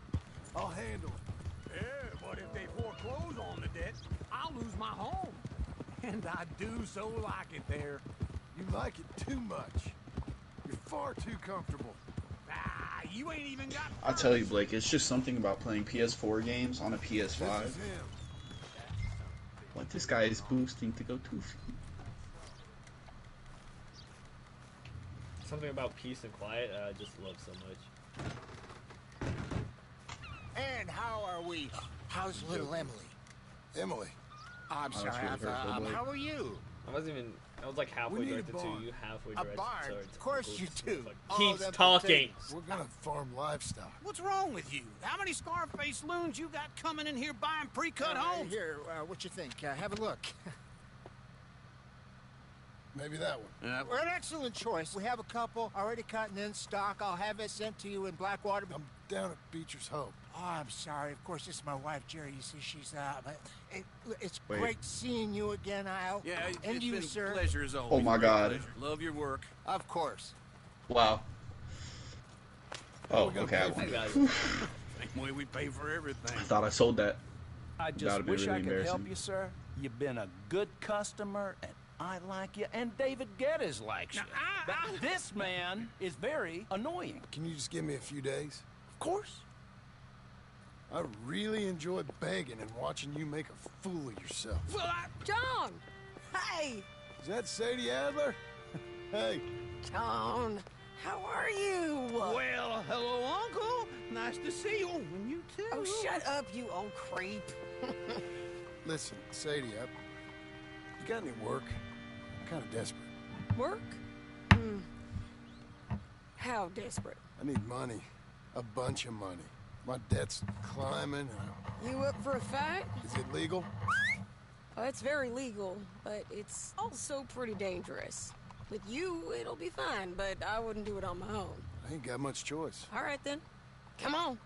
I'll handle it. Yeah, but if they foreclose on the debt, I'll lose my home. And I do so like it there. You like it too much. You're far too comfortable. Ah, you ain't even got... I tell you, Blake, it's just something about playing PS4 games on a This is PS5. him. Like, this guy is boosting to go 2 feet. Something about peace and quiet I just love so much. And how are we? How's little Emily? Emily. I'm Oh, sorry, that's really hurtful, Blake. how are you? I wasn't even. I was like halfway We need a directed to barn. you, halfway A directed barn? towards Of course Uncle you Smith. do. Like, All keeps them talking. potatoes. We're gonna farm livestock. What's wrong with you? How many Scarface loons you got coming in here buying pre-cut homes? Here, what you think? Have a look. Maybe that one. We're an excellent choice. We have a couple already cut and in stock. I'll have it sent to you in Blackwater. I'm down at Beecher's Hope. Oh, I'm sorry. Of course, this is my wife, Jerry. You see, she's but it's Wait. great seeing you again, Al. Yeah, and it's you, been sir. a pleasure as always. Oh my Great God. pleasure. Love your work. Of course. Wow. Oh, We're gonna okay. pay I for won. guys. Same way we pay for everything. I thought I sold that. I That'd just be wish really I could help embarrassing. you, sir. You've been a good customer, and I like you, and David Geddes likes you. But this man is very annoying. Can you just give me a few days? Of course. I really enjoy begging and watching you make a fool of yourself. Well, John! Hey! Is that Sadie Adler? Hey. John, how are you? Well, hello, Uncle. Nice to see you. And you too. Oh, shut up, you old creep. Listen, Sadie, you got any work? I'm kind of desperate. Work? How desperate? I need money. A bunch of money. My debt's climbing. You up for a fight? Is it legal? Oh, it's very legal, but it's also pretty dangerous. With you, it'll be fine, but I wouldn't do it on my own. I ain't got much choice. All right, then. Come on.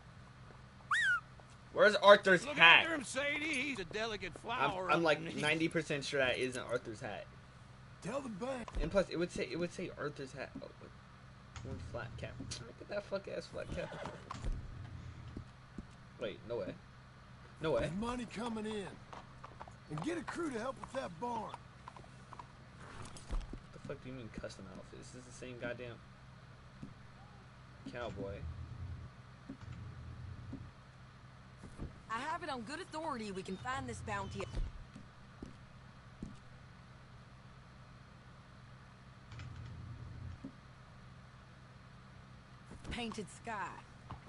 Where's Arthur's Look hat? after him, Sadie. He's a delicate flower. I'm like underneath. 90% sure that isn't Arthur's hat. Tell the bank. And plus, it would say Arthur's hat. Oh, one flat cap. Look at that fuck ass flat cap. Wait, no way. No way. There's money coming in. And get a crew to help with that barn. What the fuck do you mean custom outfits? This is the same goddamn cowboy. I have it on good authority we can find this bounty. Painted Sky.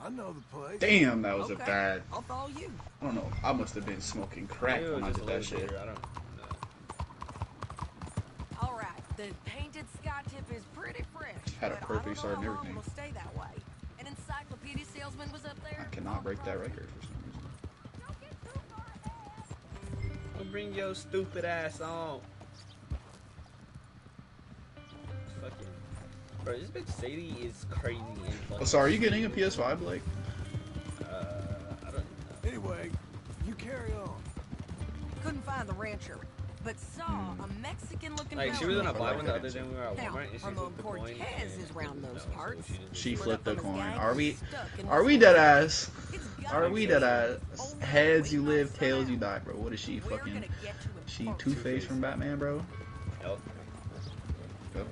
I know the place. Damn, that was Okay, a bad. I'll follow you. I don't know. I must have been smoking crack Maybe it when I was did just a that little shit. bigger, I don't know. All right, the Painted Sky tip is pretty fresh. Had a but I perfect don't know start and how long everything. it'll stay that way. An encyclopedia salesman was up there. I cannot break that record for some reason. Don't bring your stupid ass on. Fucking. Bro, this bitch Sadie is crazy and funny. Oh, so are you getting a PS5, Blake? I don't know. Anyway, you carry on. Couldn't find the rancher, but saw a Mexican-looking Like, she was in a bounty. buy one the other day when we were at Now, Walmart and she Ramon flipped the coin. Cortez is round those parts. She Split flipped the up from his coin. gang, Are we? stuck in Are his we house. dead ass? It's Are gotta we be dead safe. ass? Only Heads you way live, not tails sad. you die, bro. What is she We're fucking? gonna get you in She funk. Two-Face from Batman, bro? Yep. Yep.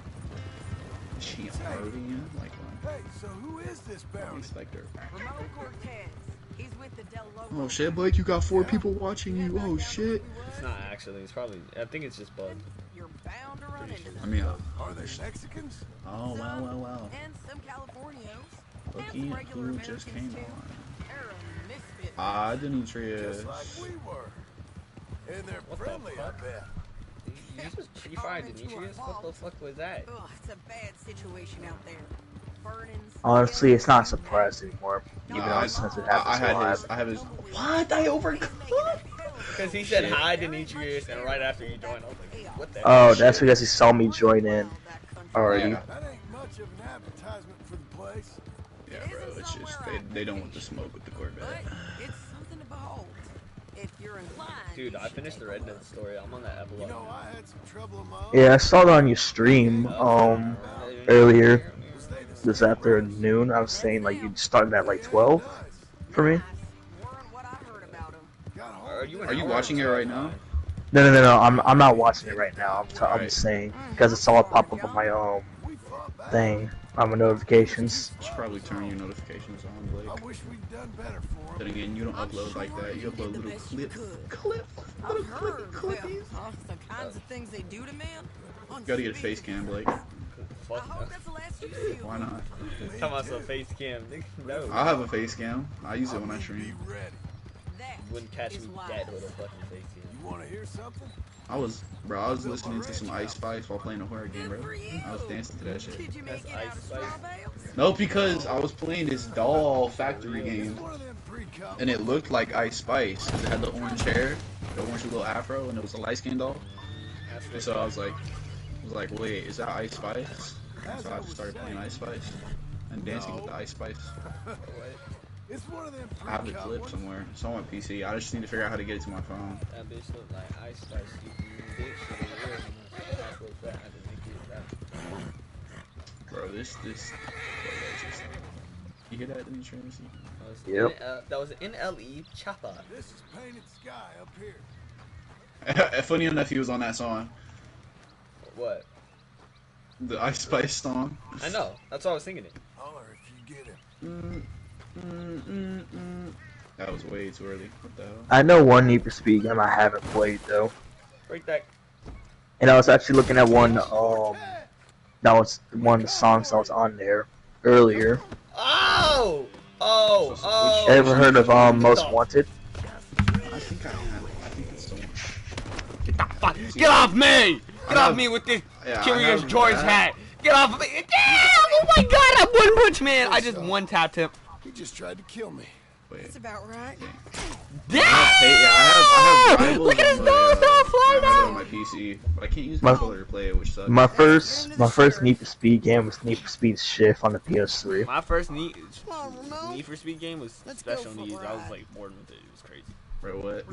Is she Harvey? Like what? Hey, so who is this bounty? Inspector. Ramon Cortez. He's with the Del Lobo. Oh shit, Blake, you got 4 people watching you. Oh shit. It's not actually. It's probably. I think it's just bugged. You're bound to run into them. I mean, Are they Mexicans? oh wow. And some Californios. Look and some at regular who just came Americans, too. on. They're a misfit. Ah, Demetrius. Just like we were. And they're What the friendly, I fuck? bet. You just pre-fired Demetrius? What the fuck was that? Ugh, it's a bad situation out there. Burnings. Honestly, it's not a surprise anymore. Even Nah, though since it happened so live. I have his. What? I overcooked? Because he said hi Demetrius, and right after he joined, I was like, what the Oh, hell? that's because he saw me join in already. Yeah. That ain't much of an advertisement for the place. Yeah, bro. It's just they don't want to smoke with the Corvette. It's something to behold. If you're inclined. Dude, I finished the Red Note story. I'm on that epilogue. You know, I had some trouble of my own. Yeah, I saw it on your stream earlier this afternoon. I was saying like you'd start at like 12 for me. Are you watching it right now? No. I'm not watching it right now. I'm just saying because it's all pop up on my thing on my notifications. You should probably turn your notifications on, Blake. I wish we'd done better for him. Then again, you don't upload like that. You upload little clips. I've heard, clippies. The kinds of things they do to men. You gotta get a face cam, Blake. Fuck I hope that's the last you see. Why not? Talking about some face cam. Nigga, no. I'll have a face cam. I use it when I stream. You wouldn't catch me dead with a fucking face cam. You want to hear something? I was listening to some Ice Spice while playing a horror game, bro. I was dancing to that shit. Did you make That's it out Ice of Spice. straw bales? No, because I was playing this doll factory game, and it looked like Ice Spice. It had the orange hair, the orange little afro, and it was a light skinned doll. And so I was like, wait, is that Ice Spice? So I just started playing Ice Spice and dancing with the Ice Spice. It's one of them I have the clip somewhere. It's on my PC. I just need to figure out how to get it to my phone. That bitch look like Ice Spice. You bitch. I had to make it that. Bro, this. You hear that, Demetrius? Yep. That was an NLE chopper. This is Painted Sky up here. Funny enough, he was on that song. What? The Ice Spice song. I know. That's what I was thinking. It. Holler if you get him. That was way too early. What the hell? I know one Need for Speed game I haven't played though. Break that. And I was actually looking at one. That was one of the songs that was on there earlier. Oh. Ever heard of Most Wanted? I think I have. I think it's so Get off me! Get off me with this Curious George hat! Get off of me! Damn! Oh my God! I'm One Punch Man! I just one tapped him. He just tried to kill me. That's about right. Damn! I have rivals. Look at his nose all flying I have it out! on my PC, but I can't use my controller to play it, which sucks. My first Need for Speed game was Need for Speed Shift on the PS3. My first Need for Speed game was Special Needs. I was like bored with it. It was crazy. Bro, what?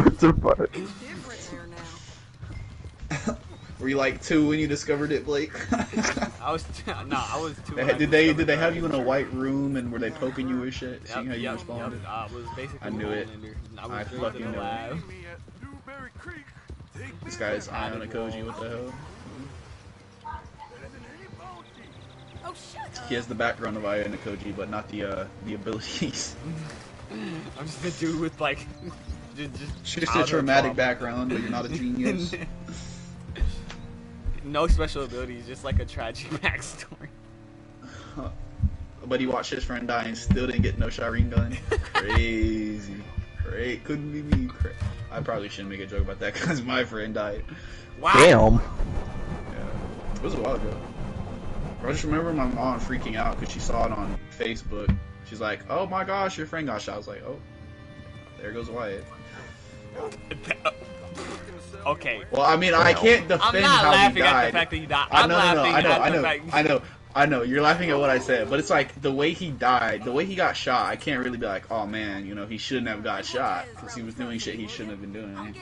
What the fuck? It's different there now. Were you like 2 when you discovered it, Blake? I was 2. Did they have you in a white room and were they poking you with shit? Seeing how you responded? Was basically I knew it. I fucking knew it. This guy is Ion Koji. What the hell? Oh, shut up. He has the background of Ion Koji, but not the abilities. I'm just a dude with like just a traumatic background, but you're not a genius. No special abilities, just like a tragic backstory. But he watched his friend die and still didn't get no Sharingan. Crazy. Great. Couldn't be me. I probably shouldn't make a joke about that because my friend died. Wow. Damn. Yeah. It was a while ago. I just remember my mom freaking out because she saw it on Facebook. She's like, "Oh my gosh, your friend got shot." I was like, "Oh, there goes Wyatt." Okay. Well, I mean, I can't defend how he died. I'm not laughing at the fact that he died. I'm laughing at the fact. I know. You're laughing at what I said, but it's like the way he died, the way he got shot. I can't really be like, "Oh man, you know, he shouldn't have got shot because he was doing shit he shouldn't have been doing."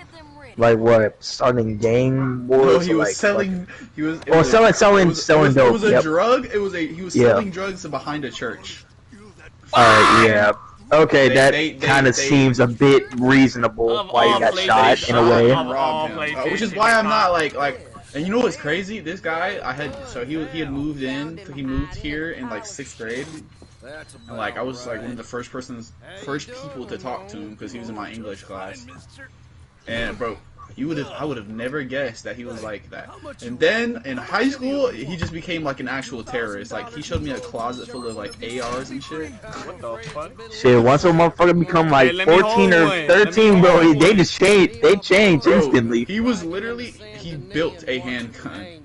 Like what? Starting gang wars? No, he was like, selling. He was. Selling dope. It was a drug. He was selling drugs behind a church. Yeah. Okay, that kind of seems a bit reasonable why he got shot in a way. Which is why I'm not like. And you know what's crazy? This guy, he had moved in. He moved here in like 6th grade, and like I was like one of the first people to talk to him because he was in my English class. And bro, I would have never guessed that he was like that. And then in high school, he just became like an actual terrorist. Like he showed me a closet full of like ARs and shit. What the fuck? Shit, once a motherfucker become like 14 or 13, bro, they just change. They change instantly. He was literally he built a handgun.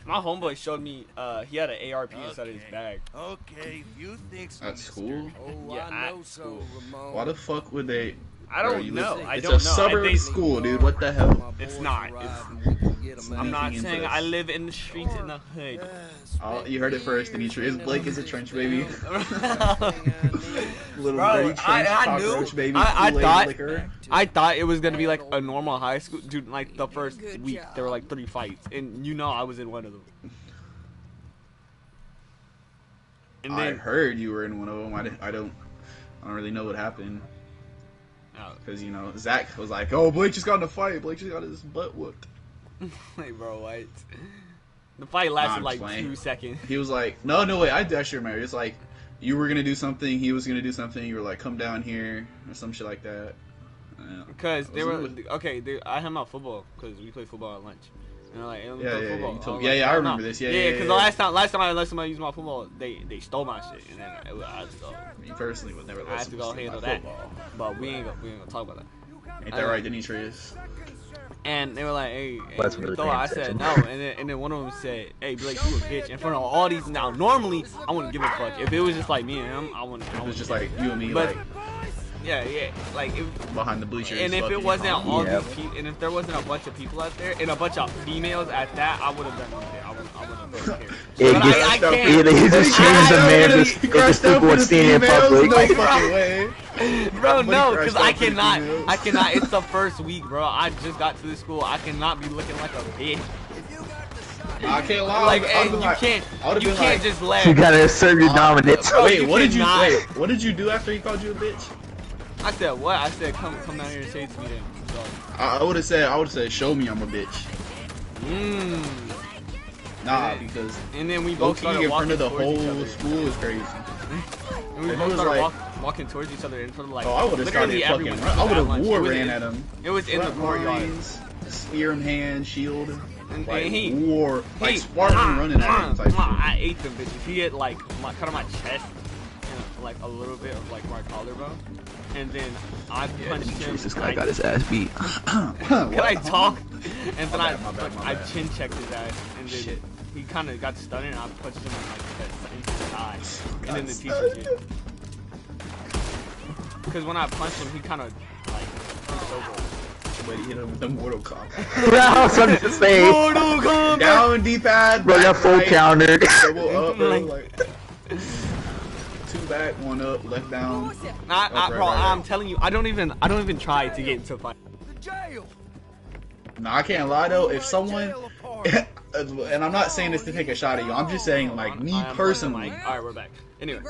My homeboy showed me he had an ARP inside of his bag. Okay, you think at school? Yeah, at school. Why the fuck would they? I don't know. It's a suburb school, dude. What the hell? It's not. I'm not saying I live in the streets in the hood. Oh, you heard it first, Demetrius. Blake is a trench baby. Little Bro, I knew. Baby. I thought it was gonna be like a normal high school, dude. Like the first week, there were like 3 fights, and you know I was in one of them. And then, I heard you were in one of them. I don't really know what happened. Because, you know, Zach was like, "Oh, Blake just got in a fight. Blake just got his butt whooped." Like, bro, what? The fight lasted like 2 seconds. He was like, no, wait, I actually remember. It's like, you were going to do something, he was going to do something, you were like, "Come down here," or some shit like that. Because they were, I had my football, because we played football at lunch. And they're like, "Hey, let me play football." You told me. I remember this. Yeah, because the last time I let somebody use my football, they stole my shit, and then me personally would never let I have to go handle that. Football. But we ain't gonna talk about that. Ain't that right, Demetrius? And they were like, "Hey, really I said no," and then one of them said, "Hey, Blake, you a bitch," in front of all these. Now, normally I wouldn't give a fuck if it was just like me and him. I wouldn't. It was just like you and me, but, like. Yeah, like behind the bleachers. And if it wasn't all these people, and if there wasn't a bunch of people out there, and a bunch of females at that, I would have done it. I would have He just changed the man. Just people were seeing in public. No fucking way. Bro, no, because I cannot. It's the first week, bro. I just got to the school. I cannot be looking like a bitch. I can't lie. Like, hey, you can't just let. You gotta assert your dominance. Wait, what did you say? What did you do after he called you a bitch? I said what? I said come down here and say it to me then. So. I would have said, show me I'm a bitch. Nah, because and then we both started in walking front of the whole school is crazy. And we both started walking. walking towards each other in front of like. Oh, I would have started fucking. I would have war ran at him. It was in the courtyard. Spear in hand, shield, and like he war, like Spartan running at him. Type I ate them bitches. He hit like kind of my chest, and like a little bit of like my collarbone, and then I punched him. This guy got his ass beat. Can I talk? And then I chin checked his ass, and then he kind of got stunned, and I punched him in like his thigh, and then the teacher did. Because when I punched him, he kind of like pushed over. But he hit him with the Mortal Kombat. I was about to say. Mortal Kombat. Down D-pad. Bro, got full counter. Double up, bro. Like 2 back, 1 up, left down. Bro, I'm telling you, I don't even try to get into a fight. No, I can't lie though. If someone, and I'm not saying this to take a shot at you, I'm just saying like me personally. All right, we're back. Anyway,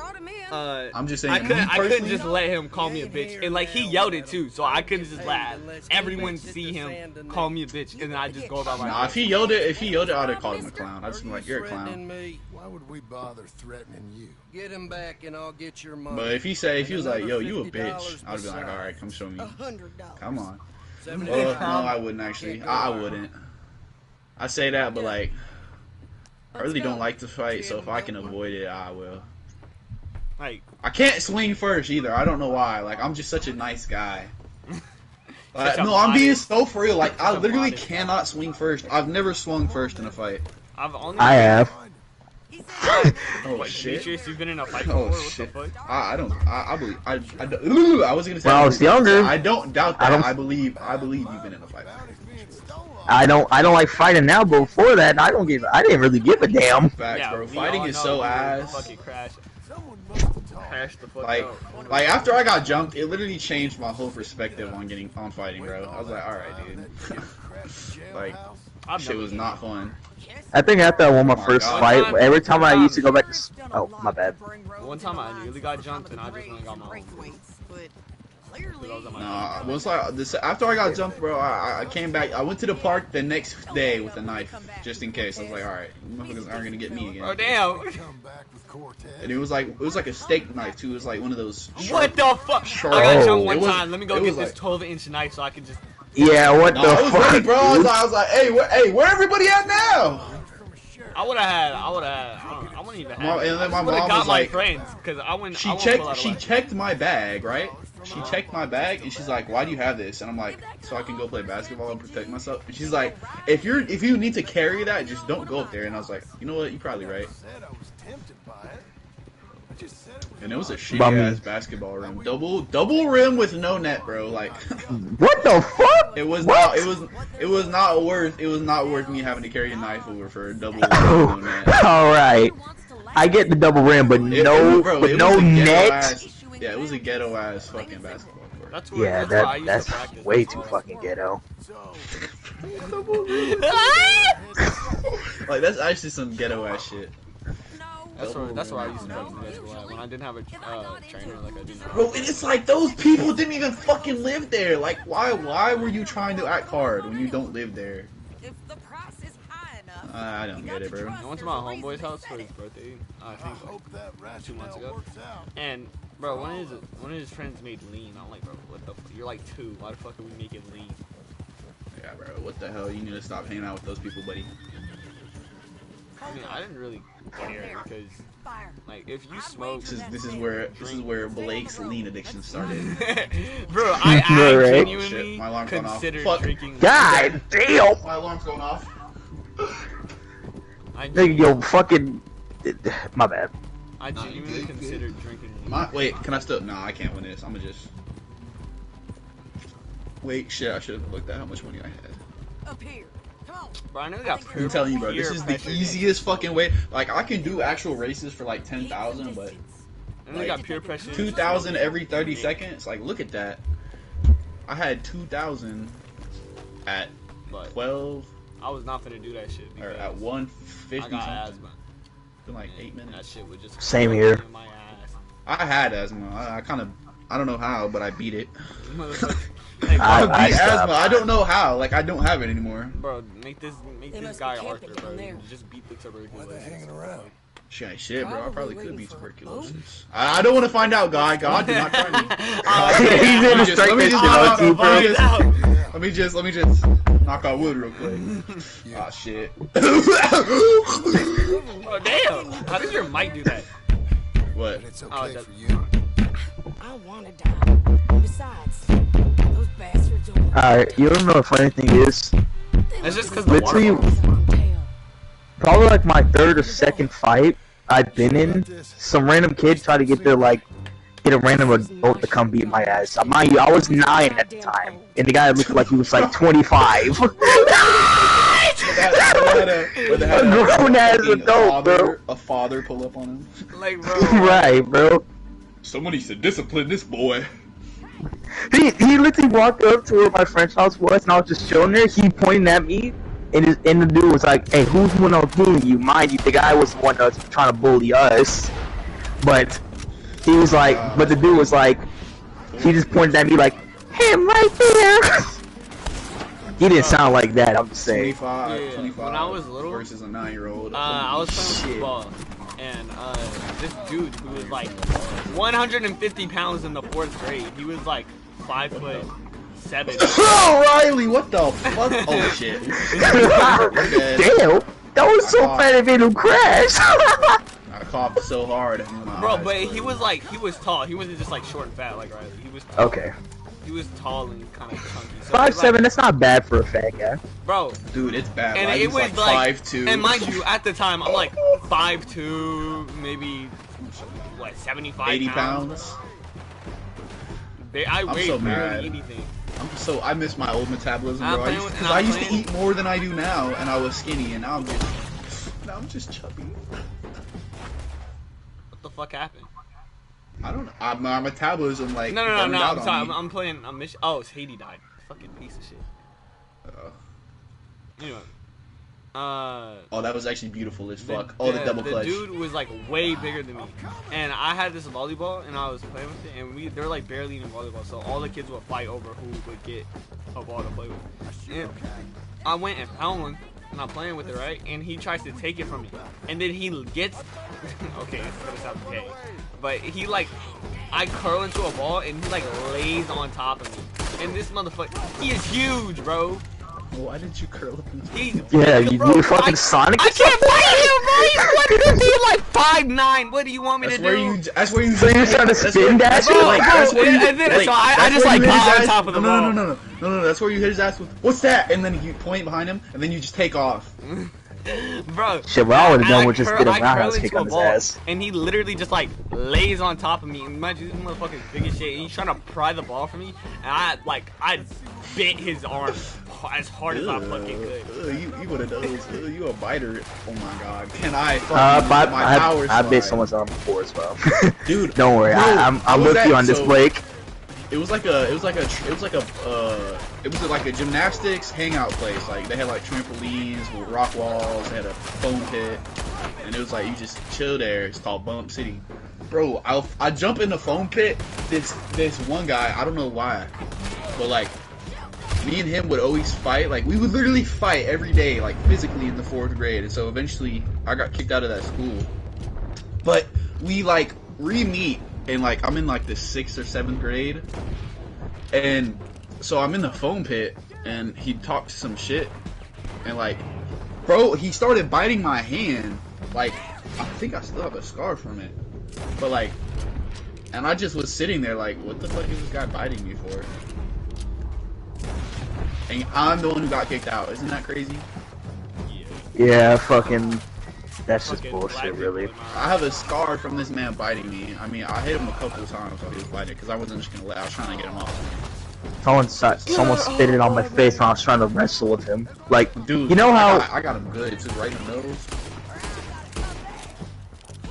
I'm just saying I couldn't just let him call me a bitch, and like he yelled it too, so I couldn't just let everyone see him call me a bitch, and then I just go about my. Nah, if he yelled it, I'd have called him a clown. I'd just be like, you're a clown. Why would we bother threatening you? Get him back, and I'll get your money. But if he was like, yo, you a bitch, I'd be like, all right, come show me. Come on. No, I wouldn't actually. I wouldn't. I say that, but like, I really don't like to fight, so if I can avoid it, I will. Like, I can't swing first either. I don't know why. Like, I'm just such a nice guy. No, I'm being so for real. Like, I literally cannot swing first. I've never swung first in a fight. I have. Oh shit! Demetrius, you've been in a fight before? Oh shit! I believe. I was gonna say. When I was younger. I don't doubt that. I believe you've been in a fight. I don't like fighting now, but before that, I didn't really give a damn. Facts, bro. Fighting is so ass. Fucking crash the fuck like after I got jumped, it literally changed my whole perspective on fighting, bro. I was like, all right, dude. Like, shit was not fun. I think after I won my first fight, every time I used to go back to... Oh, my bad. One time I nearly got jumped, and I just went and got my own. Nah, after I got jumped, bro, I came back. I went to the park the next day with a knife, just in case. I was like, all right, motherfuckers aren't gonna get me again. Oh damn! And it was like a steak knife too. It was like one of those. What the fuck? I got jumped one time. Let me go get this 12-inch knife so I can just. Yeah, what the fuck? I was ready, bro. I was like, hey, where everybody at now? I wouldn't even have. And then my mom got was my like, friends, cause I wouldn't. She checked my bag, right? She checked my bag and she's like, "Why do you have this?" And I'm like, "So I can go play basketball and protect myself." And she's like, "If you need to carry that, just don't go up there." And I was like, "You know what? You're probably right." And it was a shitty ass basketball rim, double rim with no net, bro. Like, what the fuck? It was not worth me having to carry a knife over for a double rim with no net. All right, I get the double rim, but no net. Yeah, it was a ghetto ass fucking basketball court. That's way too fucking ghetto. Like, that's actually some ghetto ass shit. That's where I used to practice basketball when I didn't have a trainer like I do now. Bro, and it's like those people didn't even fucking live there. Like, why were you trying to act hard when you don't live there? I don't get it, bro. I went to my homeboy's house for his birthday. I think like 2 months ago. And bro, one of his friends made lean. I'm like, bro, what the? You're like 2. Why the fuck are we making lean? Yeah, bro. What the hell? You need to stop hanging out with those people, buddy. I mean, I didn't really care because, like, if you smoke, this is where Blake's lean addiction started. Bro, I genuinely considered drinking. God damn! My alarm's going off. Yo, fucking. My bad. I genuinely considered drinking. Wait, can I still? No, I can't win this. I'ma just. Wait, shit! I should have looked at how much money I had. Up here. Bro, I know got I'm telling you, bro, this is the easiest fucking way. Like, I can do actual races for like 10,000, but like, got peer pressure. 2,000 every 30 seconds. Like, look at that. I had 2,000 at 12. I was not gonna do that shit. Or at 150. I got asthma. In like 8 minutes. That shit would just. Same here. I had asthma. I don't know how, but I beat it. I asthma. I don't know how. Like, I don't have it anymore. Bro, make this guy Arthur, bro. Just beat the tuberculosis. Why are they hanging around? Shit, bro. I probably could be tuberculosis. I don't want to find out, God. God, do not try me. He's gonna strike this shit out you, bro. Let me just knock on wood real quick. Ah, shit. Oh, damn. How does your mic do that? What? It's okay for you. I want to die. Besides, those bastards over Alright, you don't know the funny thing is? It's just because the Literally, water. probably like my third or second fight I've been in, some random kid tried to get a random adult to come beat my ass. Mind you, I was 9 at the time, and the guy looked like he was like 25. A grown ass adult, bro. A father pull up on him. Like, bro. Right, bro. Somebody should discipline this boy. He literally walked up to where my friend's house was, and I was just chilling there. He pointed at me, and the dude was like, "Hey, who's the one that was bullying you?" Mind you, the guy was the one that was trying to bully us. But he was like, but the dude was like, he just pointed at me like, "Hey, I'm right there." He didn't sound like that. I'm just saying. 25 when I was little versus a 9-year-old. I was playing football, and this dude who was like 150 pounds in the 4th grade, he was like 5'7". Oh, Riley, what the fuck? Oh shit. Damn, that was so bad it made him crash. I coughed so hard. Bro, but he was tall. He wasn't just like short and fat like Riley. He was tall. Okay. He was tall and kind of chunky. So 5'7", like, that's not bad for a fat guy. Bro. Dude, it's bad. And it was like 5'2". And mind you, at the time, I'm like 5'2", maybe, what, 75 80 pounds? I weighed so barely anything. I miss my old metabolism, bro. I used to eat more than I do now, and I was skinny, and now I'm just chubby. What the fuck happened? I don't know. My metabolism, like, No. I'm sorry. Me. I'm playing. Oh, it's Haiti died. Fucking piece of shit. Anyway. Oh, that was actually beautiful as fuck. The double clutch. The dude was like way bigger than me, and I had this volleyball, and I was playing with it, and they were like barely in volleyball, so all the kids would fight over who would get a ball to play with. And I went and found one, and I'm playing with it, right? And he tries to take it from me, and then he gets okay, it's gonna sound gay, but I curl into a ball, and he like lays on top of me, and this motherfucker, he is huge, bro. Why did you curl up into Yeah, you fucking Sonic. I can't fight him, bro. He's like 5'9". What do you want me to do? That's where you. So you're trying to spin dash it? I just like got on top of the ball. No. That's where you hit his ass with. What's that? And then you point behind him, and then you just take off. Bro, shit, what I would have done was just get a roundhouse kick on his ass. And he literally just like lays on top of me. And imagine this motherfucker's big as shit. And he's trying to pry the ball from me. And I bit his arm as hard as I fucking could. You one of those. You a biter. Oh my god. Can I? I bit someone's arm before as well. Dude, don't worry. I'm with you on this, Blake. It was like a gymnastics hangout place. Like they had like trampolines with rock walls. They had a foam pit, and it was like you just chill there. It's called Bump City. Bro, I jump in the foam pit. This one guy, I don't know why, but like me and him would always fight. Like we would literally fight every day, like physically in the 4th grade. And so eventually I got kicked out of that school. But we like re-meet. And like I'm in like the 6th or 7th grade, and so I'm in the foam pit, and he talked some shit, and like, bro, he started biting my hand. Like, I think I still have a scar from it, but like, and I just was sitting there like, what the fuck is this guy biting me for? And I'm the one who got kicked out. Isn't that crazy? Yeah, fucking. That's just bullshit, really. I have a scar from this man biting me. I mean, I hit him a couple of times while he was biting because I wasn't just gonna I was trying to get him off. Someone spit it on my face when I was trying to wrestle with him. Like, dude, you know how I got him good. It's just right in the nose.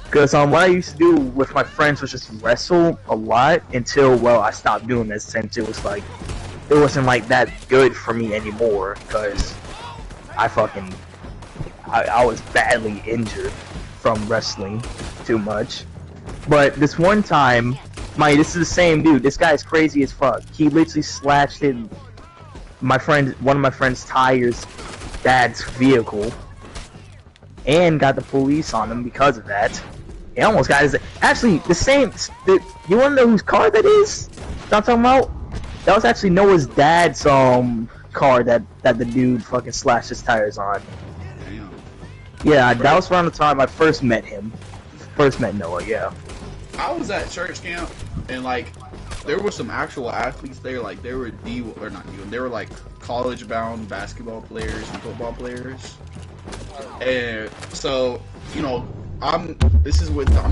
Because what I used to do with my friends was just wrestle a lot until, well, I stopped doing this since it was like, it wasn't like that good for me anymore because I was badly injured from wrestling too much. But this one time, this is the same dude. This guy's crazy as fuck. He literally slashed in one of my friend's tires, dad's vehicle, and got the police on him because of that. He almost got his. Actually, the same. You wanna know whose car that is? I'm talking about. That was actually Noah's dad's car that the dude fucking slashed his tires on. Damn. Yeah, that was around the time I first met him. First met Noah. Yeah. I was at church camp and like there were some actual athletes there. Like they were they were like college-bound basketball players and football players. And so you know, I'm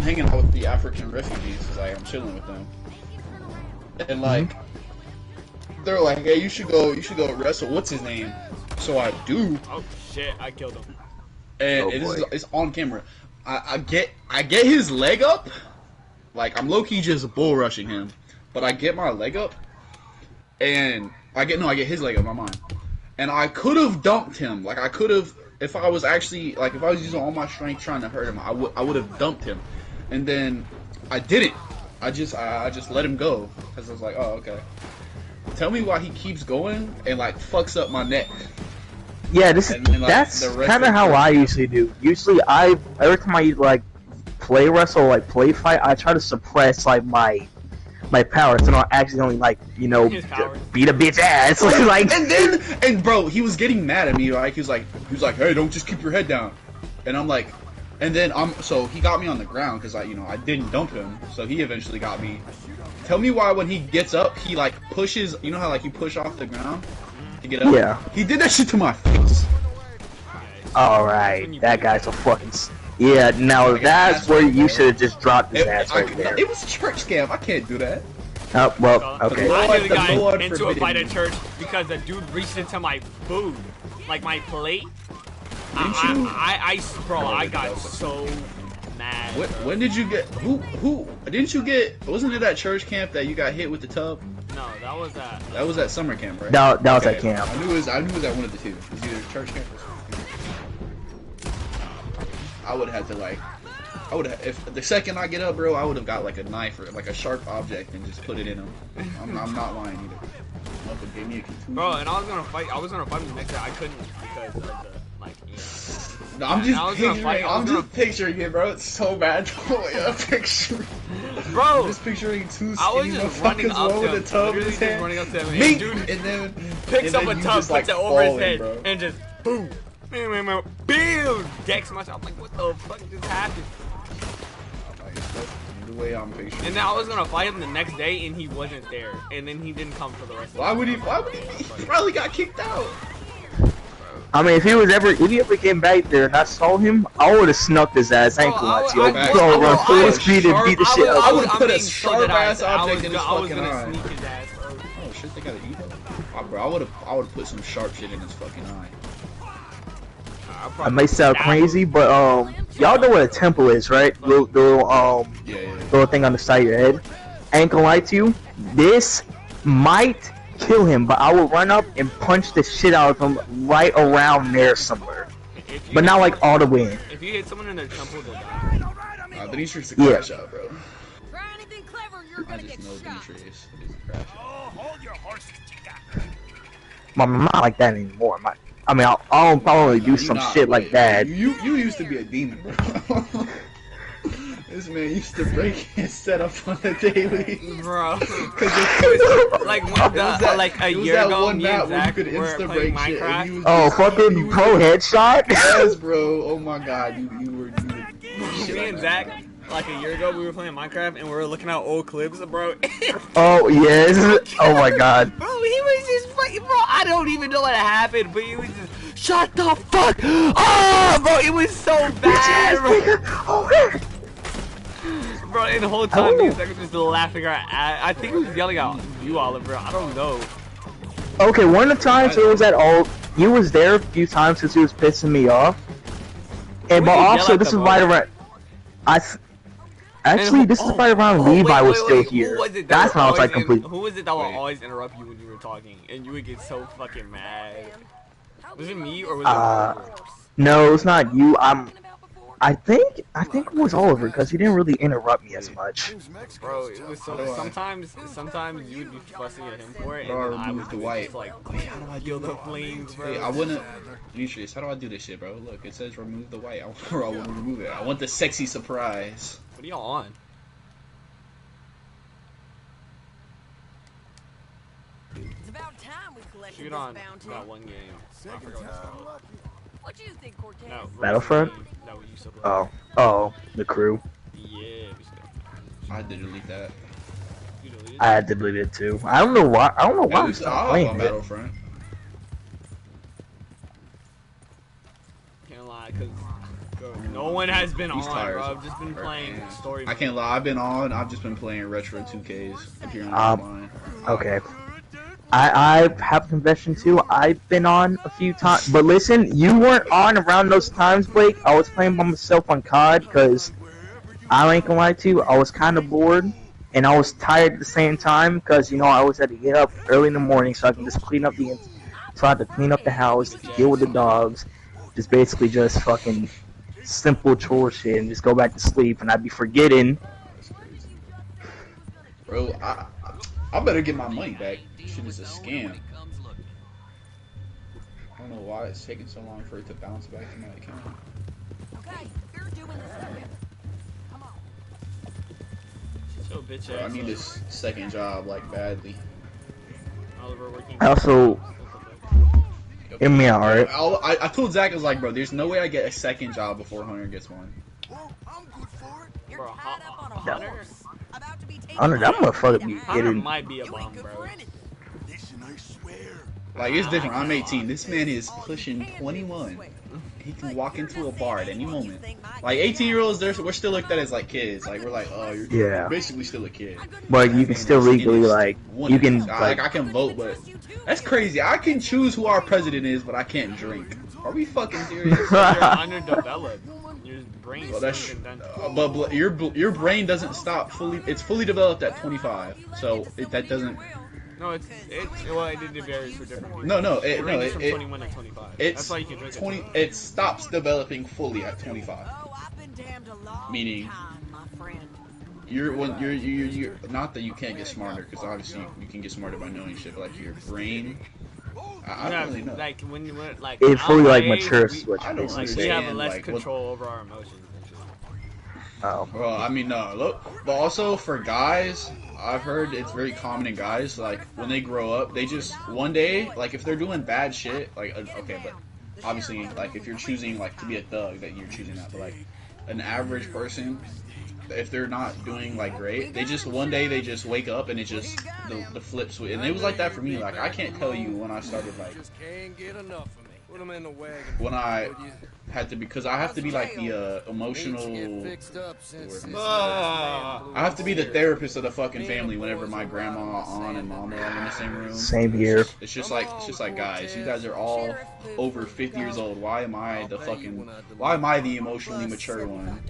hanging out with the African refugees. Like I'm chilling with them, and like they're like, hey, you should go wrestle. What's his name? So I do. Oh shit! I killed him. And it's on camera. I get his leg up. Like I'm low key just bull rushing him, but I get my leg up, and I get his leg up. My mind, and I could have dumped him. Like I could have, if I was using all my strength trying to hurt him, I would have dumped him, and then I didn't. I just let him go because I was like, oh okay. Tell me why he keeps going and like fucks up my neck. Yeah, that's kind of how I usually do. Usually, every time I like play wrestle, like play fight, I try to suppress like my power, so I don't accidentally like beat a bitch ass. Like, and bro, he was getting mad at me. Like he was like, hey, don't just keep your head down. And I'm like, so he got me on the ground because I didn't dump him, so he eventually got me. Tell me why when he gets up, he like pushes. You know how like you push off the ground to get up? Yeah. He did that shit to my face. Alright, that guy's a fucking. Yeah, now that's where you should have just dropped his ass right there. It was church camp. I can't do that. Oh well, okay. I nearly got into a fight at church because the dude reached into my food, like my plate. I got so mad. When did you get? Who didn't you get? Wasn't it at church camp that you got hit with the tub? No, that was at. That was at summer camp, right? That was at camp. I knew it was at one of the two. It was either church camp or summer camp. I would have had to if the second I get up, bro, I would have got like a knife or like a sharp object and just put it in him. I'm not lying either. Motherfucker gave me a contusion. Bro, and I was gonna fight him the next day. I couldn't because of the like. No, I'm just picturing it, bro. It's so bad. Picture. Bro, I'm just picturing two skinny motherfuckers, one with a tub in his hand. Running up to him, Me! Dude, and then picks up a tub, puts it over his head, bro. and just boom, boom, decks myself. I'm like, what the fuck just happened? The way I'm picturing. And then I was gonna fight him the next day, and he wasn't there, and then he didn't come for the rest of the Why would he? He probably got kicked out. I mean, if he ever came back there and I saw him, I would have snuck his ass ankle at you. I'd go run full speed and beat the shit out of him. I would have put a sharp ass object in his fucking eye. Oh shit, they got an ego. Bro, I would have put some sharp shit in his fucking eye. I may sound crazy, but y'all know what a temple is, right? The little thing on the side of your head. I ain't gonna lie to you. This might kill him, but I will run up and punch the shit out of him right around there somewhere, but not like all the way in. If you hit someone in their temple, they'll die. Demetrius is a crash out, bro. I just know Demetrius is a crash out. Hold your horses. I'm not like that anymore. I'll probably do some shit like that. You used to be a demon, bro. This man used to break his setup on the daily, bro. Like a year ago, me and Zach were playing Minecraft. Oh, fucking pro headshot. Yes, bro. Oh my god, you were. Me and Zach, like a year ago, we were playing Minecraft and we were looking at old clips, bro. Oh yes. Oh my god. Bro, he was just fucking. Bro, I don't even know what happened, but he was just. Shut the fuck! Oh, bro, it was so bad, bro. Bro, and the whole time, me and Zach were just laughing our ass. I think he was yelling out you, Oliver. I don't know. Okay, one of the times it was at all. He was there a few times because he was pissing me off. And but also, this is right around. Actually, this is right around Levi was still here. That's when I was like completely. Who was it that would always interrupt you when you were talking, and you would get so fucking mad? Was it me or was it? No, it's not you. I think it was Oliver because he didn't really interrupt me as much. Bro, it was so sometimes you would be fussing at him for it, Bro, and then I remove would the white. just like, wait, how do I do the flames, bro? Hey, I wouldn't. Demetrius, how do I do this shit, bro? Look, it says remove the white. I want to remove it. I want the sexy surprise. What are y'all on? It's about time we collected Shoot this on bounty. that one game. I forgot what it's called. What do you think, Cortez? No, Battlefront? That we used to play. Oh, the crew. Yeah, we used to. I had to delete that. You deleted I had to delete it too. I don't know why. I Yeah, we stopped playing on it. Battlefront. Can't lie, cause no one has been He's on, tired. bro. I've just been playing story. I can't lie. I've been on. I've just been playing retro 2Ks. Appearing online. Okay. I have a confession too. I've been on a few times, but listen, you weren't on around those times, Blake. I was playing by myself on COD because I ain't gonna lie to you, I was kind of bored and I was tired at the same time because I always had to get up early in the morning so I can just clean up so I had to clean up the house, deal with the dogs, just basically just fucking simple chore shit and just go back to sleep, and I'd be forgetting. Bro, I better get my money back. This shit is a scam. I don't know why it's taking so long for it to bounce back to my account. Okay, you're doing this. Come on. So bitch Bro, I need this second job like badly. Oliver working. I also, hear me out, alright? I told Zach, I was like, bro, there's no way I get a second job before Hunter gets one. Bro, Hunter, that motherfucker be Hunter getting. might be a bum, bro. Like, it's different. I'm 18. This man is pushing 21. He can walk into a bar at any moment. Like, 18-year-olds, we're still looked at as, like, kids. Like, we're like, oh, you're basically still a kid. But you can still legally, like, you can, like, I can vote, but that's crazy. I can choose who our president is, but I can't drink. Are we fucking serious? You're underdeveloped. Your brain Well, that's but your brain doesn't stop fully. It's fully developed at 25, so that doesn't. No, it's well, it varies for different people. No, it from 21 to 25. That's why you can drink 20. It stops developing fully at 25. Meaning, you're not that you can't get smarter, because obviously you can get smarter by knowing shit. But like your brain. I don't really know. Like when you like it fully like age, matures, which we have less control over our emotions. Oh. Well, I mean, no. Look, but also for guys, I've heard it's very common in guys. Like when they grow up, they just one day, like if they're doing bad shit, like okay, but obviously, like if you're choosing like to be a thug, that you're choosing that. But like an average person, if they're not doing like great, they just one day they just wake up and it just the flip switch. And it was like that for me. Like I can't tell you when I started like when I had to, because I have to be like the emotional. I have to be the therapist of the fucking family whenever my grandma, aunt, and mom are all in the same room. Same here. It's just like guys, you guys are all over 50 years old. Why am I the emotionally mature one?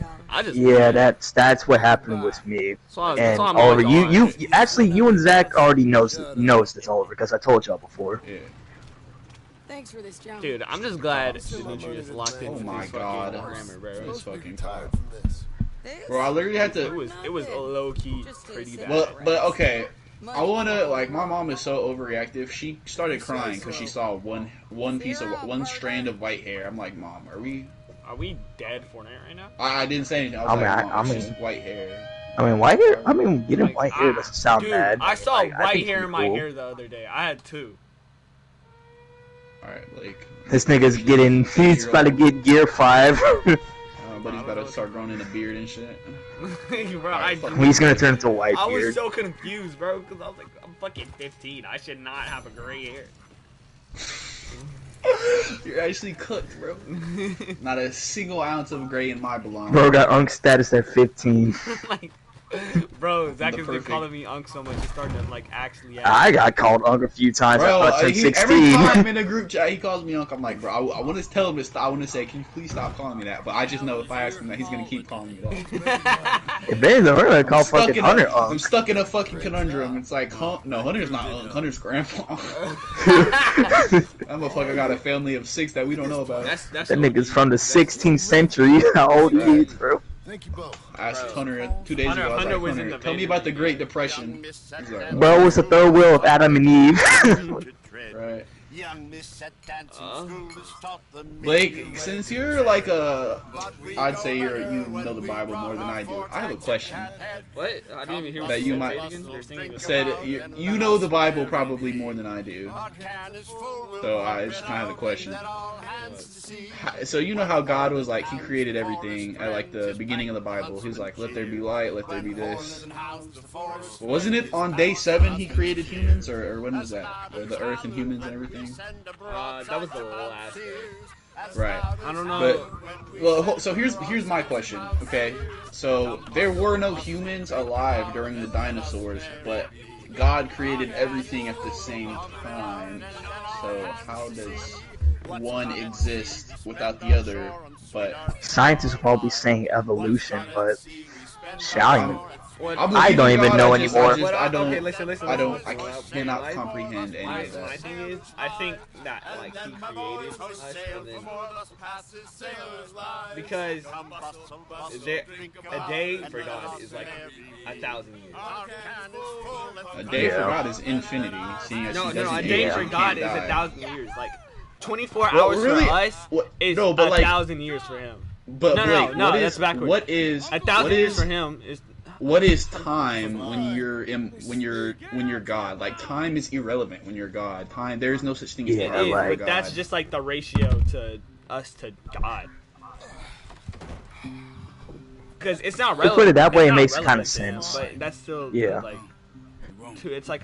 Yeah, that's what happened with me. And Oliver, you actually you and Zach already knows this, Oliver, because I told y'all before. Yeah. Thanks for this, John. Dude, I'm just glad Demetrius locked into Oh my this god, grammar, bro. It's fucking tired from this. Bro, I literally had to. It was low key pretty bad. But okay, I wanna like my mom is so overreactive. She started crying because she saw one strand of white hair. I'm like, Mom, are we dead for Fortnite right now? I didn't say anything. I was like, Mom, it's just white hair. I mean, white hair. I mean, getting white hair doesn't sound dude, bad. I saw like, white hair in my hair the other day. I had two. Alright, like this nigga's he's about to get gear 5. But he's about to start growing in a beard and shit. Bro, he's gonna turn into a white beard. I was so confused, bro, because I was like, I'm fucking 15. I should not have a gray hair. You're actually cooked, bro. Not a single ounce of gray in my belong. Bro got unk status at 15. Like, Bro, Zach has been perfect- calling me Unc so much, he's starting to like actually. I got called Unc a few times Bro, at every 16. time in a group chat he calls me Unc, I'm like, bro, I want to tell him to stop. I want to say, can you please stop calling me that? But I just know if I ask him that, he's gonna keep calling me that. If anything, we're gonna call fucking Hunter I'm Unc. stuck in a fucking conundrum. It's like, no, Hunter's not Unc. Hunter's grandpa. That motherfucker got a family of 6 that we don't know about. That nigga's from the 16th century. How old he is, bro? Thank you both. I asked Hunter 2 days ago. I was like, Hunter, tell me about the Great Depression. He's like, Bro, it was the third wheel of Adam and Eve. right. Blake, since you're like I'd say you know the Bible more than I do. I have a question. What? I didn't even hear what That you might said you know the Bible probably more than I do. So I just kind of have a question. So you know how God was like, he created everything at like the beginning of the Bible. He was like, let there be light, let there be this. Wasn't it on day 7 he created humans, or when was that? Or the earth and humans and everything? That was the last. Right. I don't know. But well, so here's my question. Okay, so there were no humans alive during the dinosaurs, but God created everything at the same time. So how does one exist without the other? But Scientists will probably saying evolution, but shouting. I don't even know anymore. I don't. Okay, listen. I cannot comprehend any of My that. thing is, I think that like he created us, and then because a day for God is like 1,000 years. A day for God is infinity. Seeing as No, he doesn't a day age, for he God can't is die. 1,000 years. Like 24 Well, hours really? for us is No, but, like- 1,000 years for him. But no, Blake, no, what that's is backwards. what is 1,000 what years is for him is. what is time when you're God? Like time is irrelevant when you're God. Time, there is no such thing as Yeah, time for like- God. That's just like the ratio to us to God. Because it's not relevant. put it that way, it's it not makes kinda relevant to him, sense. But that's still Yeah. like, it's like a